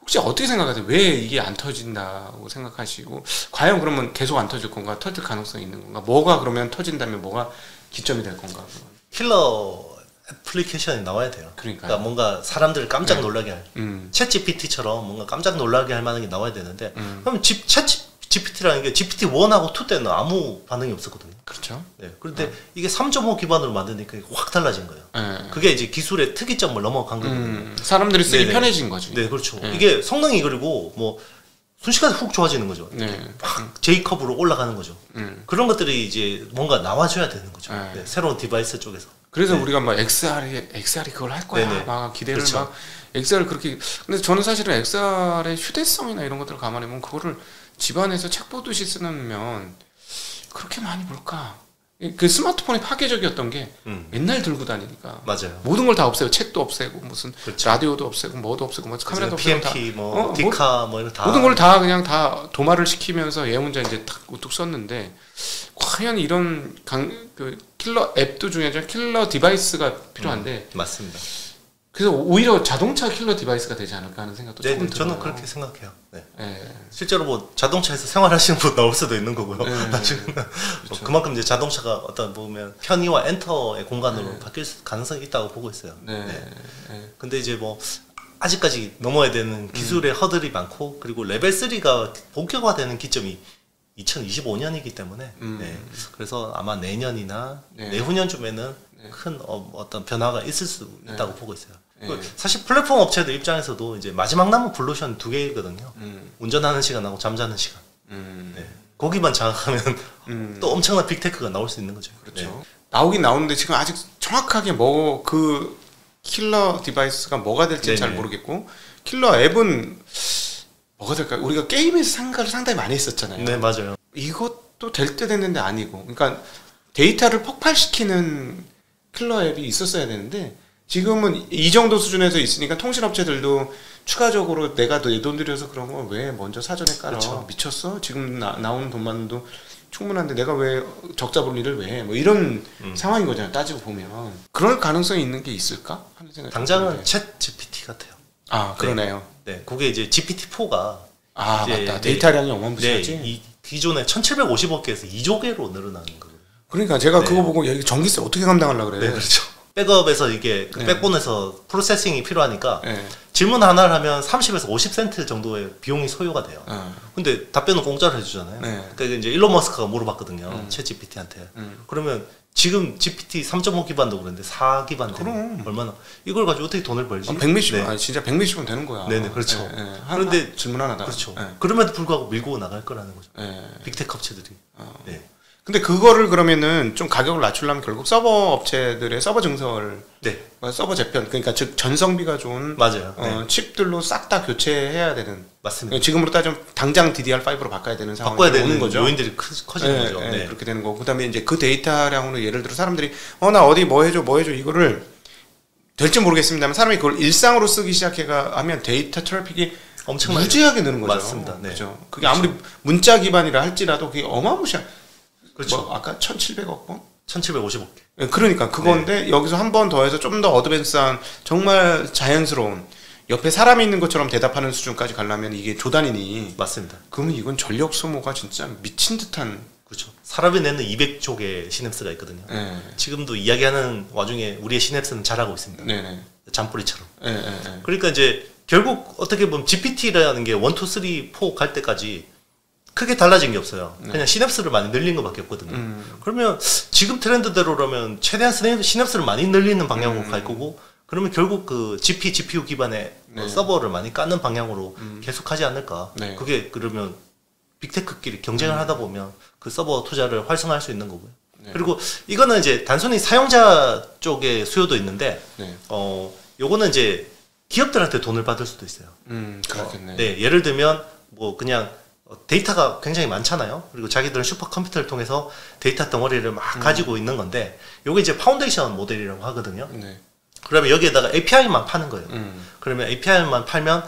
혹시 어떻게 생각하세요? 왜 이게 안 터진다고 생각하시고 과연 그러면 계속 안 터질 건가? 터질 가능성이 있는 건가? 뭐가 그러면 터진다면 뭐가 기점이 될 건가? 킬러 애플리케이션이 나와야 돼요. 그러니까 뭔가 사람들을 깜짝 놀라게 할 챗 GPT처럼 뭔가 깜짝 놀라게 할 만한 게 나와야 되는데 그럼 챗 GPT라는 게 GPT-1하고 2 때는 아무 반응이 없었거든요. 그렇죠. 그런데 이게 3.5 기반으로 만드니까 확 달라진 거예요. 그게 이제 기술의 특이점을 넘어간 거거든요. 사람들이 쓰기 편해진 거지. 그렇죠. 이게 성능이 그리고 뭐 순식간에 훅 좋아지는 거죠. 막 J컵으로 올라가는 거죠. 그런 것들이 이제 뭔가 나와줘야 되는 거죠. 새로운 디바이스 쪽에서. 그래서 우리가 막 XR이 그걸 할 거야. 막 기대를 막 XR 그렇게. 근데 저는 사실은 XR의 휴대성이나 이런 것들을 감안해 보면 그거를 집안에서 책 보듯이 쓰면 그렇게 많이 볼까? 그 스마트폰이 파괴적이었던 게 맨날 들고 다니니까 맞아요. 모든 걸 다 없애고 책도 없애고 무슨 라디오도 없애고 뭐도 없애고 뭐 카메라도 없애고 PMP 뭐 디카 뭐 이런 다 모든 걸 다 그냥 다 도마를 시키면서 얘 혼자 이제 탁 우뚝 썼는데 과연 이런 그 킬러 앱도 중요하지만 킬러 디바이스가 필요한데 맞습니다. 그래서 오히려 자동차 킬러 디바이스가 되지 않을까 하는 생각도 조금 들어요. 저는 그렇게 생각해요. 실제로 뭐 자동차에서 생활하시는 분 나올 수도 있는 거고요. 나중에는 그렇죠. 그만큼 이제 자동차가 어떤 보면 편의와 엔터의 공간으로 바뀔 가능성이 있다고 보고 있어요. 근데 이제 뭐 아직까지 넘어야 되는 기술의 허들이 많고 그리고 레벨 3가 본격화되는 기점이 2025년이기 때문에 그래서 아마 내년이나 내후년쯤에는 큰 어떤 변화가 있을 수 있다고 보고 있어요. 사실 플랫폼 업체들 입장에서도 이제 마지막 남은 블루션 2개거든요. 운전하는 시간하고 잠자는 시간. 거기만 장악하면 또 엄청난 빅테크가 나올 수 있는 거죠. 그렇죠. 나오긴 나오는데 지금 아직 정확하게 뭐 그 킬러 디바이스가 뭐가 될지 잘 모르겠고 킬러 앱은 뭐가 될까요? 우리가 게임에서 생각을 상당히 많이 했었잖아요. 맞아요. 이것도 될 때 됐는데 아니고, 그러니까 데이터를 폭발시키는 킬러 앱이 있었어야 되는데 지금은 이 정도 수준에서 있으니까 통신업체들도 추가적으로 내가 내 돈 들여서 그런 거 왜 먼저 사전에 깔아? 그렇죠. 미쳤어? 지금 나오는 돈만도 충분한데 내가 왜 적자 볼 일을 왜 해? 뭐 이런 상황인 거잖아요. 따지고 보면 그럴 가능성이 있는 게 있을까 하는 생각이 당장은 챗 GPT 같아요. 아 그러네요. 그게 이제 GPT-4가 맞다. 데이터량이 어마무시하지. 이 기존에 1750억 개에서 2조 개로 늘어나는 거예요. 그러니까 제가 그거 보고 여기 전기세 어떻게 감당하려고 그래요? 그렇죠. 백업에서 이게 그 백본에서 프로세싱이 필요하니까 질문 하나를 하면 30에서 50센트 정도의 비용이 소요가 돼요. 근데 답변은 공짜로 해주잖아요. 그러니까 이제 일론 머스크가 물어봤거든요. 챗 GPT한테. 그러면 지금 GPT 3.5 기반도 그런데 4 기반도 얼마나 이걸 가지고 어떻게 돈을 벌지? 100몇십 진짜 100몇십은 되는 거야. 그렇죠. 그런데 질문 하나 다. 그렇죠. 그럼에도 불구하고 밀고 나갈 거라는 거죠. 빅테크 업체들이. 근데 그거를 그러면은 좀 가격을 낮추려면 결국 서버 업체들의 서버 증설, 서버 재편, 그러니까 즉 전성비가 좋은 칩들로 싹 다 교체해야 되는. 맞습니다. 지금으로 따지면 당장 DDR5로 바꿔야 되는 상황이 바꿔야 오는 거죠. 요인들이 커지는 거죠. 그렇게 되는 거고, 그다음에 이제 그 데이터량으로 예를 들어 사람들이 나 어디 뭐 해줘 이거를 될지 모르겠습니다만 사람이 그걸 일상으로 쓰기 시작해가 하면 데이터 트래픽이 엄청나게 무지하게 느는 거죠. 맞습니다. 네. 그죠. 그게 아무리 문자 기반이라 할지라도 그게 어마무시한. 그렇죠. 뭐 아까 1,700억 번? 1755개. 그러니까 그건데 여기서 한 번 더해서 좀 더 어드밴스한 정말 자연스러운 옆에 사람이 있는 것처럼 대답하는 수준까지 가려면 이게 조단위니 맞습니다. 그러면 이건 전력 소모가 진짜 미친 듯한. 그렇죠. 사람이 내는 200족의 시냅스가 있거든요. 네. 지금도 이야기하는 와중에 우리의 시냅스는 잘하고 있습니다. 네네. 잠뿌리처럼. 네. 그러니까 이제 결국 어떻게 보면 GPT라는 게 1, 2, 3, 4 갈 때까지 크게 달라진 게 없어요. 그냥 시냅스를 많이 늘린 것밖에 없거든요. 그러면 지금 트렌드대로라면 최대한 시냅스를 많이 늘리는 방향으로 갈 거고, 그러면 결국 그 GPU 기반의 서버를 많이 까는 방향으로 계속 하지 않을까. 네. 그게 그러면 빅테크끼리 경쟁을 하다 보면 그 서버 투자를 활성화할 수 있는 거고요. 네. 그리고 이거는 이제 단순히 사용자 쪽의 수요도 있는데, 네. 요거는 이제 기업들한테 돈을 받을 수도 있어요. 그렇겠네. 네, 예를 들면 뭐 그냥 데이터가 굉장히 많잖아요. 그리고 자기들은 슈퍼컴퓨터를 통해서 데이터 덩어리를 막 가지고 있는 건데, 요게 이제 파운데이션 모델이라고 하거든요. 네. 그러면 여기에다가 API만 파는 거예요. 그러면 API만 팔면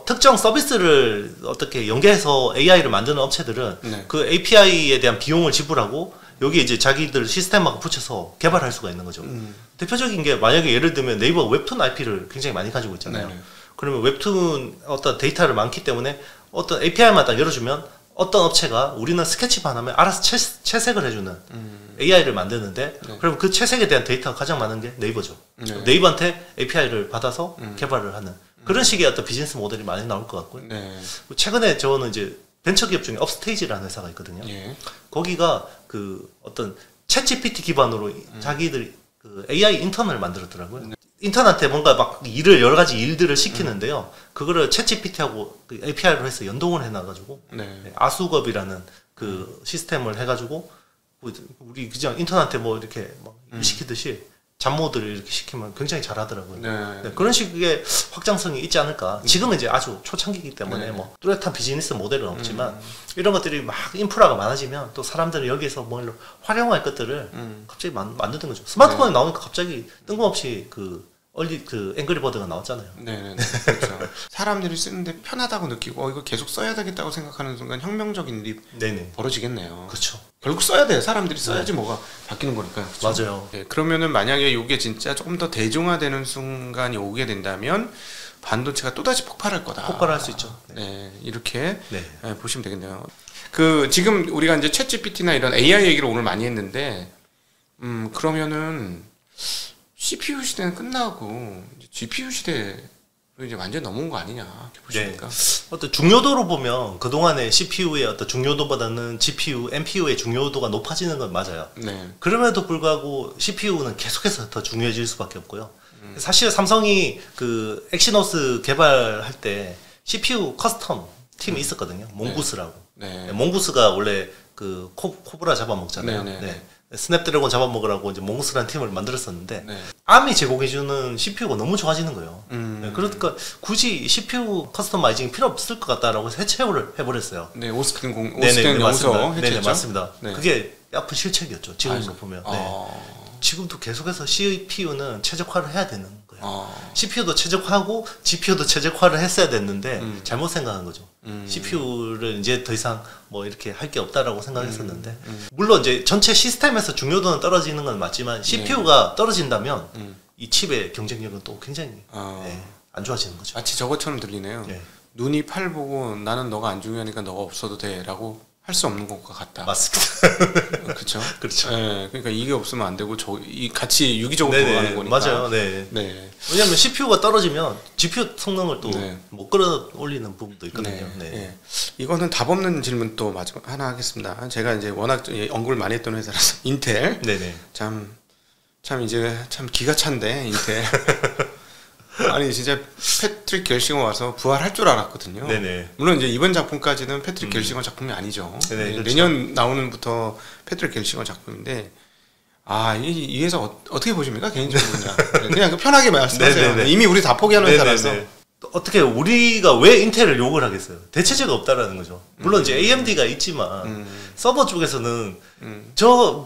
특정 서비스를 어떻게 연계해서 AI를 만드는 업체들은 네. 그 API에 대한 비용을 지불하고 여기 이제 자기들 시스템하고 붙여서 개발할 수가 있는 거죠. 대표적인 게 만약에 예를 들면 네이버 웹툰 IP를 굉장히 많이 가지고 있잖아요. 네네. 그러면 웹툰 어떤 데이터를 많기 때문에 어떤 API만 딱 열어주면 어떤 업체가 우리는 스케치만 하면 알아서 채색을 해주는 AI를 만드는데, 네. 그럼 그 채색에 대한 데이터가 가장 많은 게 네이버죠. 네. 네이버한테 API를 받아서 개발을 하는 그런 식의 어떤 비즈니스 모델이 많이 나올 것 같고요. 네. 최근에 저는 이제 벤처기업 중에 업스테이지라는 회사가 있거든요. 예. 거기가 그 어떤 챗GPT 기반으로 자기들이 그 AI 인턴을 만들었더라고요. 인턴한테 뭔가 막 여러 가지 일들을 시키는데요. 그거를 챗GPT하고 그 API로 해서 연동을 해놔가지고 네. 아수겁이라는 그 시스템을 해가지고 우리 그냥 인턴한테 뭐 이렇게 막 시키듯이 잡모들을 이렇게 시키면 굉장히 잘하더라고요. 네. 네, 그런 식의 확장성이 있지 않을까. 지금은 이제 아주 초창기이기 때문에 네. 뭐 뚜렷한 비즈니스 모델은 없지만 이런 것들이 막 인프라가 많아지면 또 사람들은 여기에서 뭘 활용할 것들을 갑자기 만드는 거죠. 스마트폰에 나오니까 갑자기 뜬금없이 그 앵그리버드가 나왔잖아요. 네. 그렇죠. 사람들이 쓰는데 편하다고 느끼고 이거 계속 써야 되겠다고 생각하는 순간 혁명적인 일이 네네. 벌어지겠네요. 그렇죠. 결국 써야 돼요. 사람들이 써야지 뭐가 바뀌는 거니까. 그렇죠? 맞아요. 네, 그러면은 만약에 이게 진짜 조금 더 대중화되는 순간이 오게 된다면 반도체가 또다시 폭발할 거다. 폭발할 수 있죠. 네, 이렇게 네. 보시면 되겠네요. 그 지금 우리가 이제 챗GPT나 이런 AI 얘기를 오늘 많이 했는데, 그러면은 CPU 시대는 끝나고 이제 GPU 시대로 이제 완전 넘어온 거 아니냐 이렇게 보십니까? 어떤 중요도로 보면 그동안의 CPU의 어떤 중요도보다는 GPU, NPU의 중요도가 높아지는 건 맞아요. 네. 그럼에도 불구하고 CPU는 계속해서 더 중요해질 수밖에 없고요. 사실 삼성이 그 엑시노스 개발할 때 CPU 커스텀 팀이 있었거든요. 몽구스라고. 네. 몽구스가 원래 그 코브라 잡아먹잖아요. 네. 스냅드래곤 잡아먹으라고 이제 몽구스라는 팀을 만들었었는데, 네. ARM이 제공해주는 CPU가 너무 좋아지는 거예요. 네, 그러니까 굳이 CPU 커스터마이징이 필요 없을 것 같다라고 해체를 해버렸어요. 네, 오스틴 네네, 연구소 맞습니다. 해체했죠? 네네, 맞습니다. 네. 그게 아픈 실책이었죠. 지금도 보면. 네. 지금도 계속해서 CPU는 최적화를 해야 되는 거예요. CPU도 최적화하고 GPU도 최적화를 했어야 됐는데 잘못 생각한 거죠. CPU를 이제 더 이상 뭐 이렇게 할 게 없다라고 생각했었는데, 물론 이제 전체 시스템에서 중요도는 떨어지는 건 맞지만 CPU가 떨어진다면 이 칩의 경쟁력은 또 굉장히 안 좋아지는 거죠. 마치 저것처럼 들리네요. 네. 눈이 팔 보고 나는 너가 안 중요하니까 너가 없어도 돼라고 할 수 없는 것과 같다. 맞습니다. 그렇죠. 그렇죠. 네, 그러니까 이게 없으면 안 되고 이 같이 유기적으로 네네, 돌아가는 거니까. 맞아요. 네. 네. 왜냐하면 CPU가 떨어지면 GPU 성능을 또 네. 못 끌어올리는 부분도 있거든요. 네. 네. 네. 이거는 답 없는 질문 또 마지막 하나 하겠습니다. 제가 이제 워낙 언급을 많이 했던 회사라서 인텔. 네네. 참 이제 참 기가 찬데 인텔. 아니 진짜 패트릭 결싱어 와서 부활할 줄 알았거든요. 네네. 물론 이제 이번 작품까지는 패트릭 결싱어 작품이 아니죠. 네네, 그렇죠. 내년 나오는부터 패트릭 결싱어 작품인데, 이 회사 어떻게 보십니까 개인적으로? 그냥 편하게 말씀하세요. 네네네. 이미 우리 다 포기하는 회사라서. 네네네. 어떻게 우리가 왜 인텔을 욕을 하겠어요? 대체제가 없다라는 거죠. 물론 이제 AMD가 있지만 서버 쪽에서는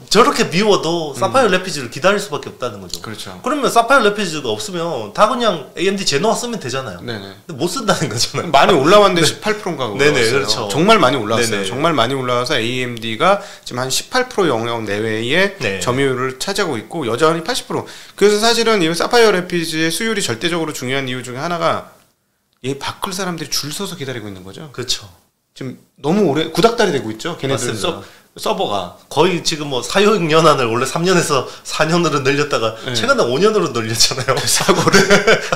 저렇게 미워도 사파이어 래피즈를 기다릴 수밖에 없다는 거죠. 그렇죠. 그러면 사파이어 래피즈가 없으면 다 그냥 AMD 제노아 쓰면 되잖아요. 네네. 근데 못 쓴다는 거잖아요. 많이 올라왔는데 18%인가 올라왔어요. 네네, 그렇죠. 정말 많이 올라왔어요. 네네. 정말 많이 올라와서 AMD가 지금 한 18% 영역 내외의 네. 점유율을 차지하고 있고 여전히 80%. 그래서 사실은 이 사파이어 래피즈의 수율이 절대적으로 중요한 이유 중에 하나가 이 바꿀 사람들이 줄 서서 기다리고 있는 거죠. 그렇죠. 지금 너무 오래 구닥다리 되고 있죠. 걔네들 맞습니다. 서버가 거의 지금 뭐 사용 연한을 원래 3년에서 4년으로 늘렸다가 네. 최근에 5년으로 늘렸잖아요.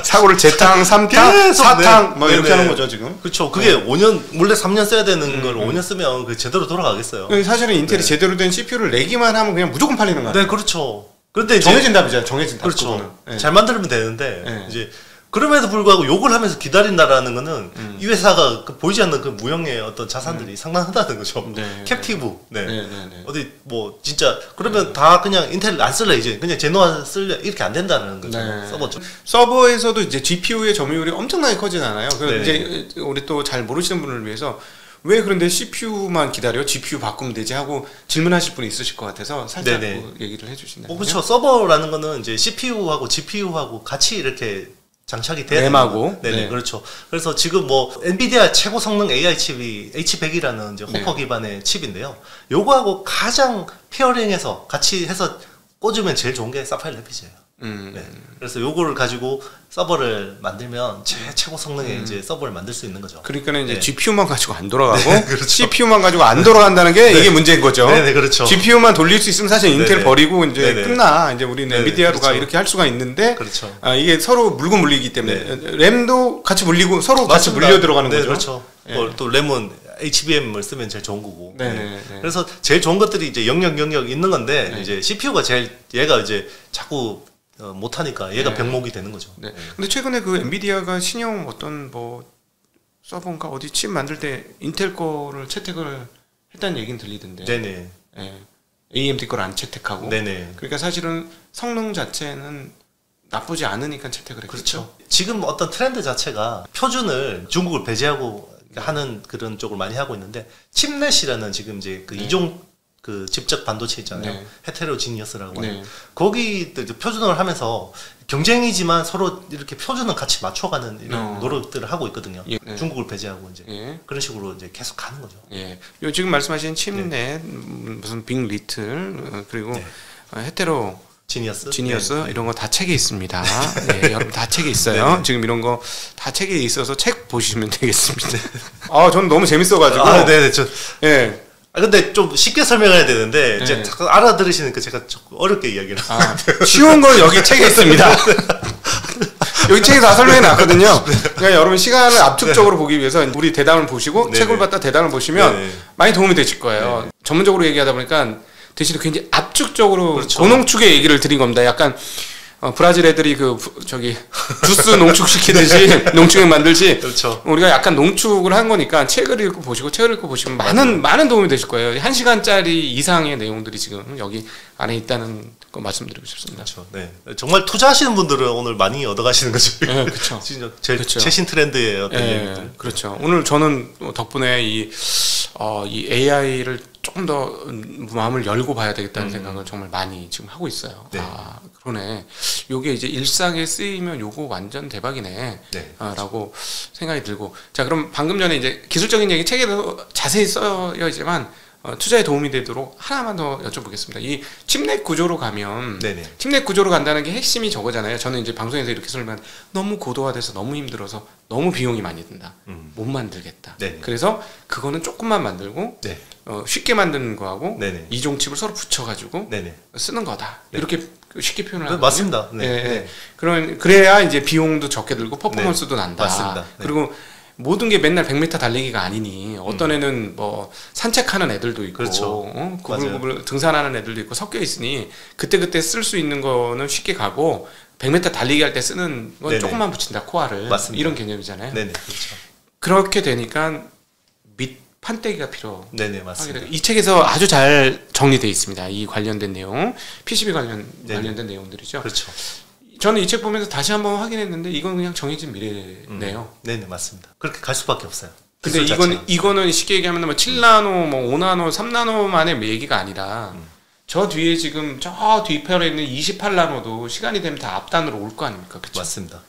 사고를 재탕, 3탕, 계속, 4탕 네. 뭐 이렇게 네네. 하는 거죠 지금. 그렇죠. 그게 5년 원래 3년 써야 되는 걸 5년 쓰면 그 제대로 돌아가겠어요. 사실은 인텔이 제대로 된 CPU를 내기만 하면 그냥 무조건 팔리는 거예요. 네, 그렇죠. 그런데 이제 정해진 답이죠. 정해진 답. 그렇죠. 그거는. 네. 잘 만들면 되는데 네. 이제 그럼에도 불구하고 욕을 하면서 기다린다라는 거는 이 회사가 그 보이지 않는 그 무형의 어떤 자산들이 상당하다는 거죠. 네. 캡티브. 네. 네, 네, 네. 어디 뭐 진짜 그러면 다 그냥 인텔 안 쓸래 이제 그냥 제노아 쓸래 이렇게 안 된다는 거죠. 네. 서버죠. 서버에서도 이제 GPU의 점유율이 엄청나게 커지잖아요. 그래서 네. 이제 우리 또 잘 모르시는 분을 위해서 왜 그런데 CPU만 기다려? GPU 바꾸면 되지 하고 질문하실 분이 있으실 것 같아서 살짝 네네. 뭐 얘기를 해주신다면. 그렇죠. 서버라는 거는 이제 CPU하고 GPU하고 같이 이렇게 장착이 돼야 램하고. 네네, 네. 그렇죠. 그래서 지금 뭐 엔비디아 최고 성능 AI 칩이 H100이라는 이제 네. 호퍼 기반의 칩인데요. 요거하고 가장 페어링해서 같이 해서 꽂으면 제일 좋은 게 사파이어 래피즈예요. 네. 그래서 요거를 가지고 서버를 만들면 최고 성능의 이제 서버를 만들 수 있는 거죠. 그러니까 이제 네. GPU만 가지고 안 돌아가고 그렇죠. CPU만 가지고 안 돌아간다는 게 이게 문제인 거죠. 네네, 그렇죠. GPU만 돌릴 수 있으면 사실 인텔 네네. 버리고 이제 네네. 끝나. 이제 우리는 네네, 엔비디아가 그렇죠. 이렇게 할 수가 있는데 그렇죠. 이게 서로 물고 물리기 때문에 램도 같이 물리고 서로 같이 맞습니다. 물려 들어가는 네, 거죠. 그렇죠. 예. 뭐 또 램은 HBM을 쓰면 제일 좋은 거고. 네네. 그래서 제일 좋은 것들이 이제 영역 있는 건데 네. 이제 CPU가 제일 얘가 이제 자꾸 못하니까 얘가 네. 병목이 되는 거죠. 네. 근데 최근에 그 엔비디아가 신형 어떤 뭐 서버인가 어디 칩 만들 때 인텔 거를 채택을 했다는 얘기는 들리던데. 네네. 예. AMD 걸 안 채택하고. 네네. 그러니까 사실은 성능 자체는 나쁘지 않으니까 채택을 했겠죠. 그렇죠. 지금 어떤 트렌드 자체가 표준을 중국을 배제하고 하는 그런 쪽을 많이 하고 있는데 칩넷이라는 지금 이제 그 이종 그 집적 반도체 있잖아요. 네. 헤테로지니어스라고 하는 네. 거기 또 이제 표준을 하면서 경쟁이지만 서로 이렇게 표준을 같이 맞춰가는 이런 노력들을 하고 있거든요. 예. 네. 중국을 배제하고 이제 예. 그런 식으로 이제 계속 가는 거죠. 예. 요 지금 말씀하신 칩넷 무슨 빅 리틀 그리고 네. 헤테로 지니어스 지니어스 이런 거 다 책에 있습니다. 네, 여러분 다 책에 있어요. 네. 지금 이런 거 다 책에 있어서 책 보시면 되겠습니다. 저는 너무 재밌어가지고. 네네. 예. 근데 좀 쉽게 설명해야 되는데 이제 네. 자꾸 알아들으시니까 제가 조금 어렵게 이야기를. 쉬운 걸 여기 책에 있습니다. 여기 책에 다 설명해 놨거든요. 그러니까 여러분 시간을 압축적으로 보기 위해서 우리 대담을 보시고 네네. 책을 받다 대담을 보시면 네네. 많이 도움이 되실 거예요. 전문적으로 얘기하다 보니까 대신에 굉장히 압축적으로 그렇죠. 고농축의 얘기를 드린 겁니다. 약간 브라질 애들이 주스 농축시키듯이 농축액 만들지. 그렇죠. 우리가 약간 농축을 한 거니까 책을 읽고 보시면 많은 도움이 되실 거예요. 1시간짜리 이상의 내용들이 지금 여기 안에 있다는 거 말씀드리고 싶습니다. 그렇죠. 네. 정말 투자하시는 분들은 오늘 많이 얻어가시는 거죠. 네, 그렇죠. 진짜 그렇죠. 최신 트렌드의 어떤 얘기들. 네, 그렇죠. 오늘 저는 덕분에 이 AI를 조금 더 마음을 열고 봐야 되겠다는 생각을 정말 많이 지금 하고 있어요. 네. 그러네. 요게 이제 일상에 쓰이면 요거 완전 대박이네. 네. 라고 생각이 들고. 자, 그럼 방금 전에 이제 기술적인 얘기 책에도 자세히 써야지만 투자에 도움이 되도록 하나만 더 여쭤보겠습니다. 이 칩넷 구조로 가면 네네. 칩넷 구조로 간다는 게 핵심이 저거잖아요. 저는 이제 방송에서 이렇게 설명한 너무 고도화돼서 너무 힘들어서 너무 비용이 많이 든다. 못 만들겠다. 네네. 그래서 그거는 조금만 만들고 네. 쉽게 만드는 거하고 네네. 이종칩을 서로 붙여가지고 네네. 쓰는 거다. 네. 이렇게 쉽게 표현을 네, 하거든요. 맞습니다. 네. 네. 네. 그래야 이제 비용도 적게 들고 퍼포먼스도 난다. 맞습니다. 네. 그리고 모든 게 맨날 100m 달리기가 아니니 어떤 애는 뭐 산책하는 애들도 있고 그렇죠. 구불구불 등산하는 애들도 있고 섞여 있으니 그때 쓸 수 있는 거는 쉽게 가고 100m 달리기 할 때 쓰는 건 네네. 조금만 붙인다 코알을. 맞습니다. 이런 개념이잖아요. 네네. 그렇죠. 그렇게 되니까 밑 판때기가 필요. 네네. 맞습니다. 이 책에서 아주 잘 정리되어 있습니다. 이 관련된 내용, PCB 네네. 관련된 내용들이죠. 그렇죠. 저는 이 책 보면서 다시 한번 확인했는데 이건 그냥 정해진 미래네요. 네네 맞습니다. 그렇게 갈 수밖에 없어요. 근데 이거는 쉽게 얘기하면 뭐 7나노, 뭐 5나노, 3나노만의 얘기가 아니라 저 뒤에 지금 저 뒤편에 있는 28나노도 시간이 되면 다 앞단으로 올 거 아닙니까? 그쵸? 맞습니다.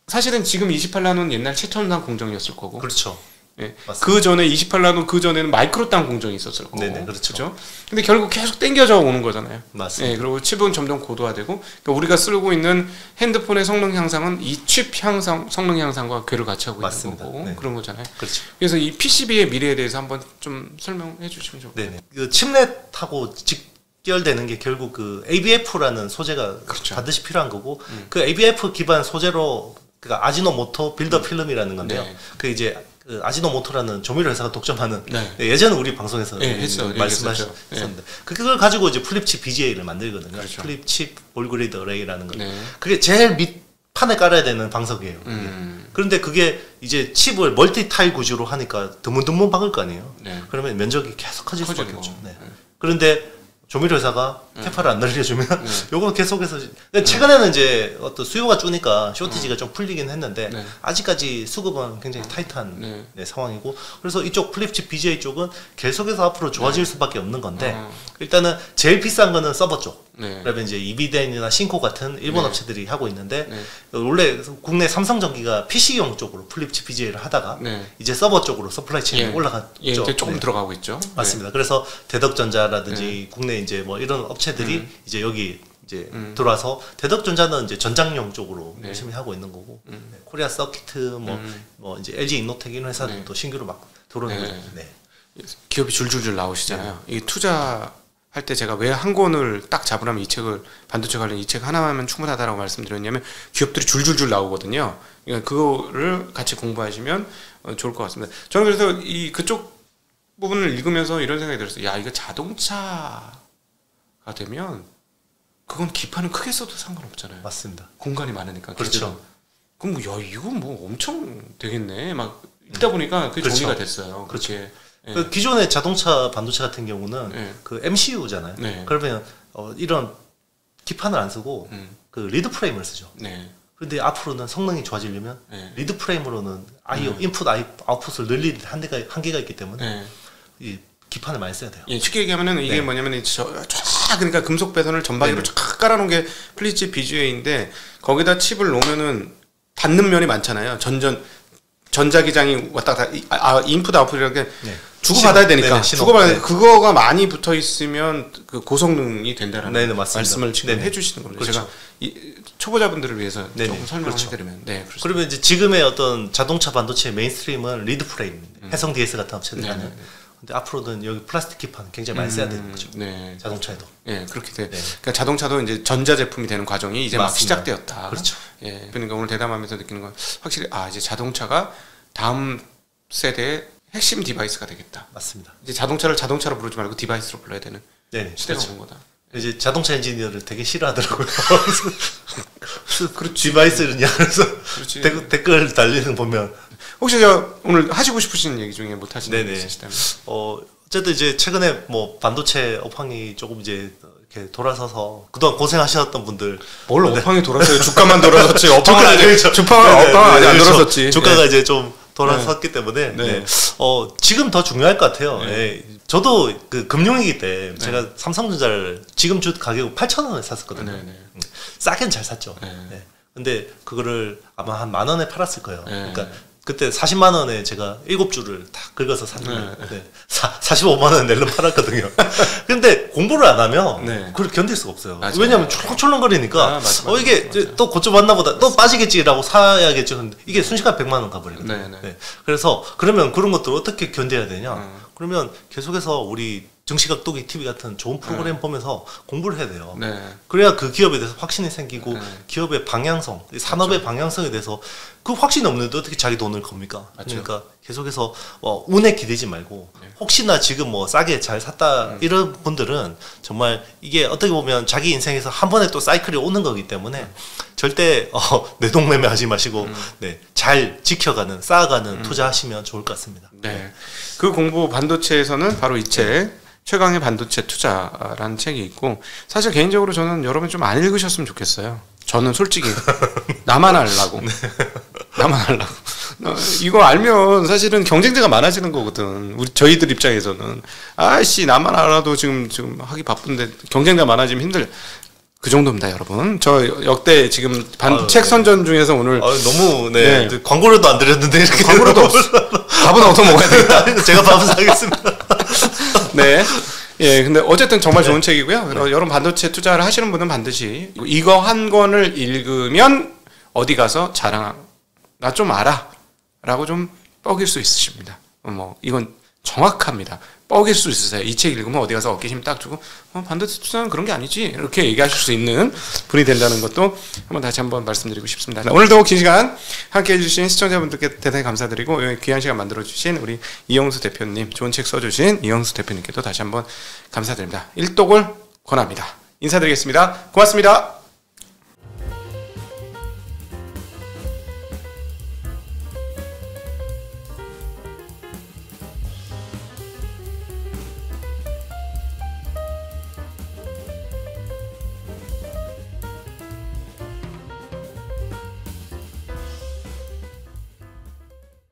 사실은 지금 28나노는 옛날 최첨단 공정이었을 거고. 그렇죠. 예. 그 전에 28나노 그 전에는 마이크로땅 공정이 있었을 거고. 네네 그렇죠. 그렇죠? 근데 결국 계속 땡겨져 오는 거잖아요. 맞습니다. 예, 그리고 칩은 점점 고도화되고 그러니까 우리가 쓰고 있는 핸드폰의 성능 향상은 이 칩 향상 성능 향상과 괴를 같이 하고 맞습니다. 있는 거고 네. 그런 거잖아요. 그렇죠. 그래서 이 PCB의 미래에 대해서 한번 좀 설명해 주시면 좋겠어요. 네네. 그 칩넷하고 직결되는 게 결국 그 ABF라는 소재가 그렇죠. 반드시 필요한 거고 그 ABF 기반 소재로 그러니까 아지노모토 빌더 필름이라는 건데요. 네. 그 이제 그 아지노모토라는 조미료 회사가 독점하는 네. 예전에 우리 방송에서 말씀하셨죠. 말씀하셨는데 그걸 가지고 이제 플립칩 BGA를 만들거든요. 그렇죠. 플립칩 볼그리드 어레이라는 거. 네. 그게 제일 밑판에 깔아야 되는 방석이에요. 그런데 그게 이제 칩을 멀티 타일 구조로 하니까 드문드문 박을 거 아니에요. 네. 그러면 면적이 계속 커질 수밖에 커지는 없죠. 거죠. 네. 그런데 조미료 회사가 캐파를 안 늘려주면 네. 요거 계속해서 근데 최근에는 이제 어떤 수요가 주니까 쇼티지가 좀 풀리긴 했는데 네. 아직까지 수급은 굉장히 타이트한 네. 네, 상황이고 그래서 이쪽 플립칩 BGA 쪽은 계속해서 앞으로 좋아질 수밖에 없는 건데 일단은 제일 비싼 거는 서버 쪽 네. 그다음에 이제 이비덴이나 신코 같은 일본 네. 업체들이 하고 있는데 네. 원래 국내 삼성전기가 PC용 쪽으로 플립칩 BGA를 하다가 네. 이제 서버 쪽으로 서플라이 체인이 예. 올라갔죠. 예, 이제 조금 네. 들어가고 있죠. 맞습니다. 그래서 대덕전자라든지 국내 이제 뭐 이런 업체들이 이제 여기 이제 들어와서 대덕전자는 이제 전장용 쪽으로 네. 열심히 하고 있는 거고 네. 코리아 서키트 뭐 이제 LG 인노텍 이런 회사들도 신규로 막 들어오는 네. 거죠. 네. 기업이 줄줄줄 나오시잖아요. 이 투자할 때 제가 왜 한 권을 딱 잡으라면 이 책을 반도체 관련 이 책 하나면 충분하다라고 말씀드렸냐면 기업들이 줄줄줄 나오거든요. 그러니까 그거를 같이 공부하시면 좋을 것 같습니다. 저는 그래서 이 그쪽 부분을 읽으면서 이런 생각이 들었어요. 야, 이거 자동차가 되면 그건 기판을 크게 써도 상관없잖아요. 맞습니다. 공간이 많으니까. 그렇죠. 그럼 야, 이거 뭐 엄청 되겠네. 막 읽다 보니까 그게 그렇죠. 정리가 됐어요. 그렇게. 예. 그 기존의 자동차 반도체 같은 경우는 네. 그 MCU잖아요. 네. 그러면 이런 기판을 안 쓰고 그 리드 프레임을 쓰죠. 네. 그런데 앞으로는 성능이 좋아지려면 네. 리드 프레임으로는 인풋 아웃풋을 늘릴 한계가 있기 때문에 네. 이 기판을 많이 써야 돼요. 예, 쉽게 얘기하면은 이게 네. 뭐냐면 그러니까 금속 배선을 전방위로 네. 쫙 깔아놓은 게 플립칩 BGA인데 거기다 칩을 놓으면은 닿는 면이 많잖아요. 전자기장이 왔다 갔다 인풋 아웃풋이라는 게 네. 주고받아야 되니까 네네, 주고받아야 네. 그거가 많이 붙어 있으면 그 고성능이 된다는 네네, 맞습니다. 말씀을 지금 네네. 해주시는 겁니다. 그렇죠. 제가 이 초보자분들을 위해서 네네, 조금 설명을 그렇죠. 해드리면 네, 그렇습니다. 그러면 이제 지금의 어떤 자동차 반도체의 메인스트림은 리드 프레임, 해성 DS 같은 업체들이 네, 하는. 네, 네. 근데 앞으로는 여기 플라스틱 기판 굉장히 많이 써야 되는 거죠. 네. 자동차에도. 예, 그렇게 돼. 네. 그러니까 자동차도 이제 전자 제품이 되는 과정이 이제 막 맞습니다. 시작되었다. 그렇죠. 예, 그러니까 오늘 대담하면서 느끼는 건 확실히 이제 자동차가 다음 세대의 핵심 디바이스가 되겠다. 맞습니다. 이제 자동차를 자동차로 부르지 말고 디바이스로 불러야 되는 네, 시대가 그렇죠. 오는 거다. 이제 자동차 엔지니어를 되게 싫어하더라고요. 디바이스느냐 그래서 그렇지. 댓글 달리는 거 보면 혹시 저 오늘 하시고 싶으신 얘기 중에 못 하시는 네네. 게 있으시다면? 어쨌든 이제 최근에 뭐 반도체 업황이 조금 이제 이렇게 돌아서서 그동안 고생하셨던 분들 뭘 업황이 돌았어요? 주가만 돌아섰지. 업황은 아직 그렇죠. 업황 아직 안 돌아섰지. 주가가 예. 이제 좀 돌아섰기 때문에 네. 네. 지금 더 중요할 것 같아요. 네. 예. 저도 그 금융위기 때 제가 삼성전자를 지금 주 가격 8,000원에 샀었거든요. 네, 네. 싸게는 잘 샀죠. 네. 네. 근데 그거를 아마 한 10,000원에 팔았을 거예요. 네. 그러니까 그때 40만 원에 제가 7주를 다 긁어서 샀는데 네. 네. 45만 원 낼름 팔았거든요. 근데 공부를 안 하면 네. 그걸 견딜 수가 없어요. 맞아요. 왜냐하면 철렁철렁거리니까 맞아, 이게 맞아. 또 고점 왔나 보다 또 빠지겠지라고 사야겠죠. 근데 이게 순식간 100만 원 가버리거든요. 네, 네. 네. 그래서 그러면 그런 것들을 어떻게 견뎌야 되냐? 그러면 계속해서 우리 정시각도기 TV 같은 좋은 프로그램 보면서 공부를 해야 돼요. 네. 그래야 그 기업에 대해서 확신이 생기고 네. 기업의 방향성, 산업의 방향성에 대해서 그 확신이 없는데 어떻게 자기 돈을 겁니까? 맞죠. 그러니까 계속해서 운에 기대지 말고 혹시나 지금 뭐 싸게 잘 샀다 이런 분들은 정말 이게 어떻게 보면 자기 인생에서 한 번에 또 사이클이 오는 거기 때문에 절대 내동매매 하지 마시고 네, 잘 지켜가는 쌓아가는 투자하시면 좋을 것 같습니다. 네. 그 공부 반도체에서는 바로 이 책 최강의 반도체 투자라는 책이 있고 사실 개인적으로 저는 여러분 좀 안 읽으셨으면 좋겠어요. 저는 솔직히 나만 알라고 나만 알라고 이거 알면 사실은 경쟁자가 많아지는 거거든. 저희들 입장에서는 아씨 나만 알아도 지금 하기 바쁜데 경쟁자 많아지면 힘들. 그 정도입니다, 여러분. 저 역대 지금 책 선전 중에서 오늘 너무 네. 광고료도 안 드렸는데 이렇게 광고료도 없어. 밥은 얻어 먹어야 되겠다. 제가 밥은 사겠습니다. 네. 예, 근데 어쨌든 정말 좋은 책이고요. 여러분 반도체 투자를 하시는 분은 반드시 이거 한 권을 읽으면 어디 가서 자랑, 나 좀 알아. 라고 좀 뻐길 수 있으십니다. 이건 정확합니다. 뻐길 수 있으세요. 이 책 읽으면 어디 가서 어깨힘 딱 주고 반도체 투자는 그런 게 아니지. 이렇게 얘기하실 수 있는 분이 된다는 것도 다시 한번 말씀드리고 싶습니다. 오늘도 긴 시간 함께해 주신 시청자분들께 대단히 감사드리고 귀한 시간 만들어주신 우리 이영수 대표님, 좋은 책 써주신 이영수 대표님께도 다시 한번 감사드립니다. 일독을 권합니다. 인사드리겠습니다. 고맙습니다.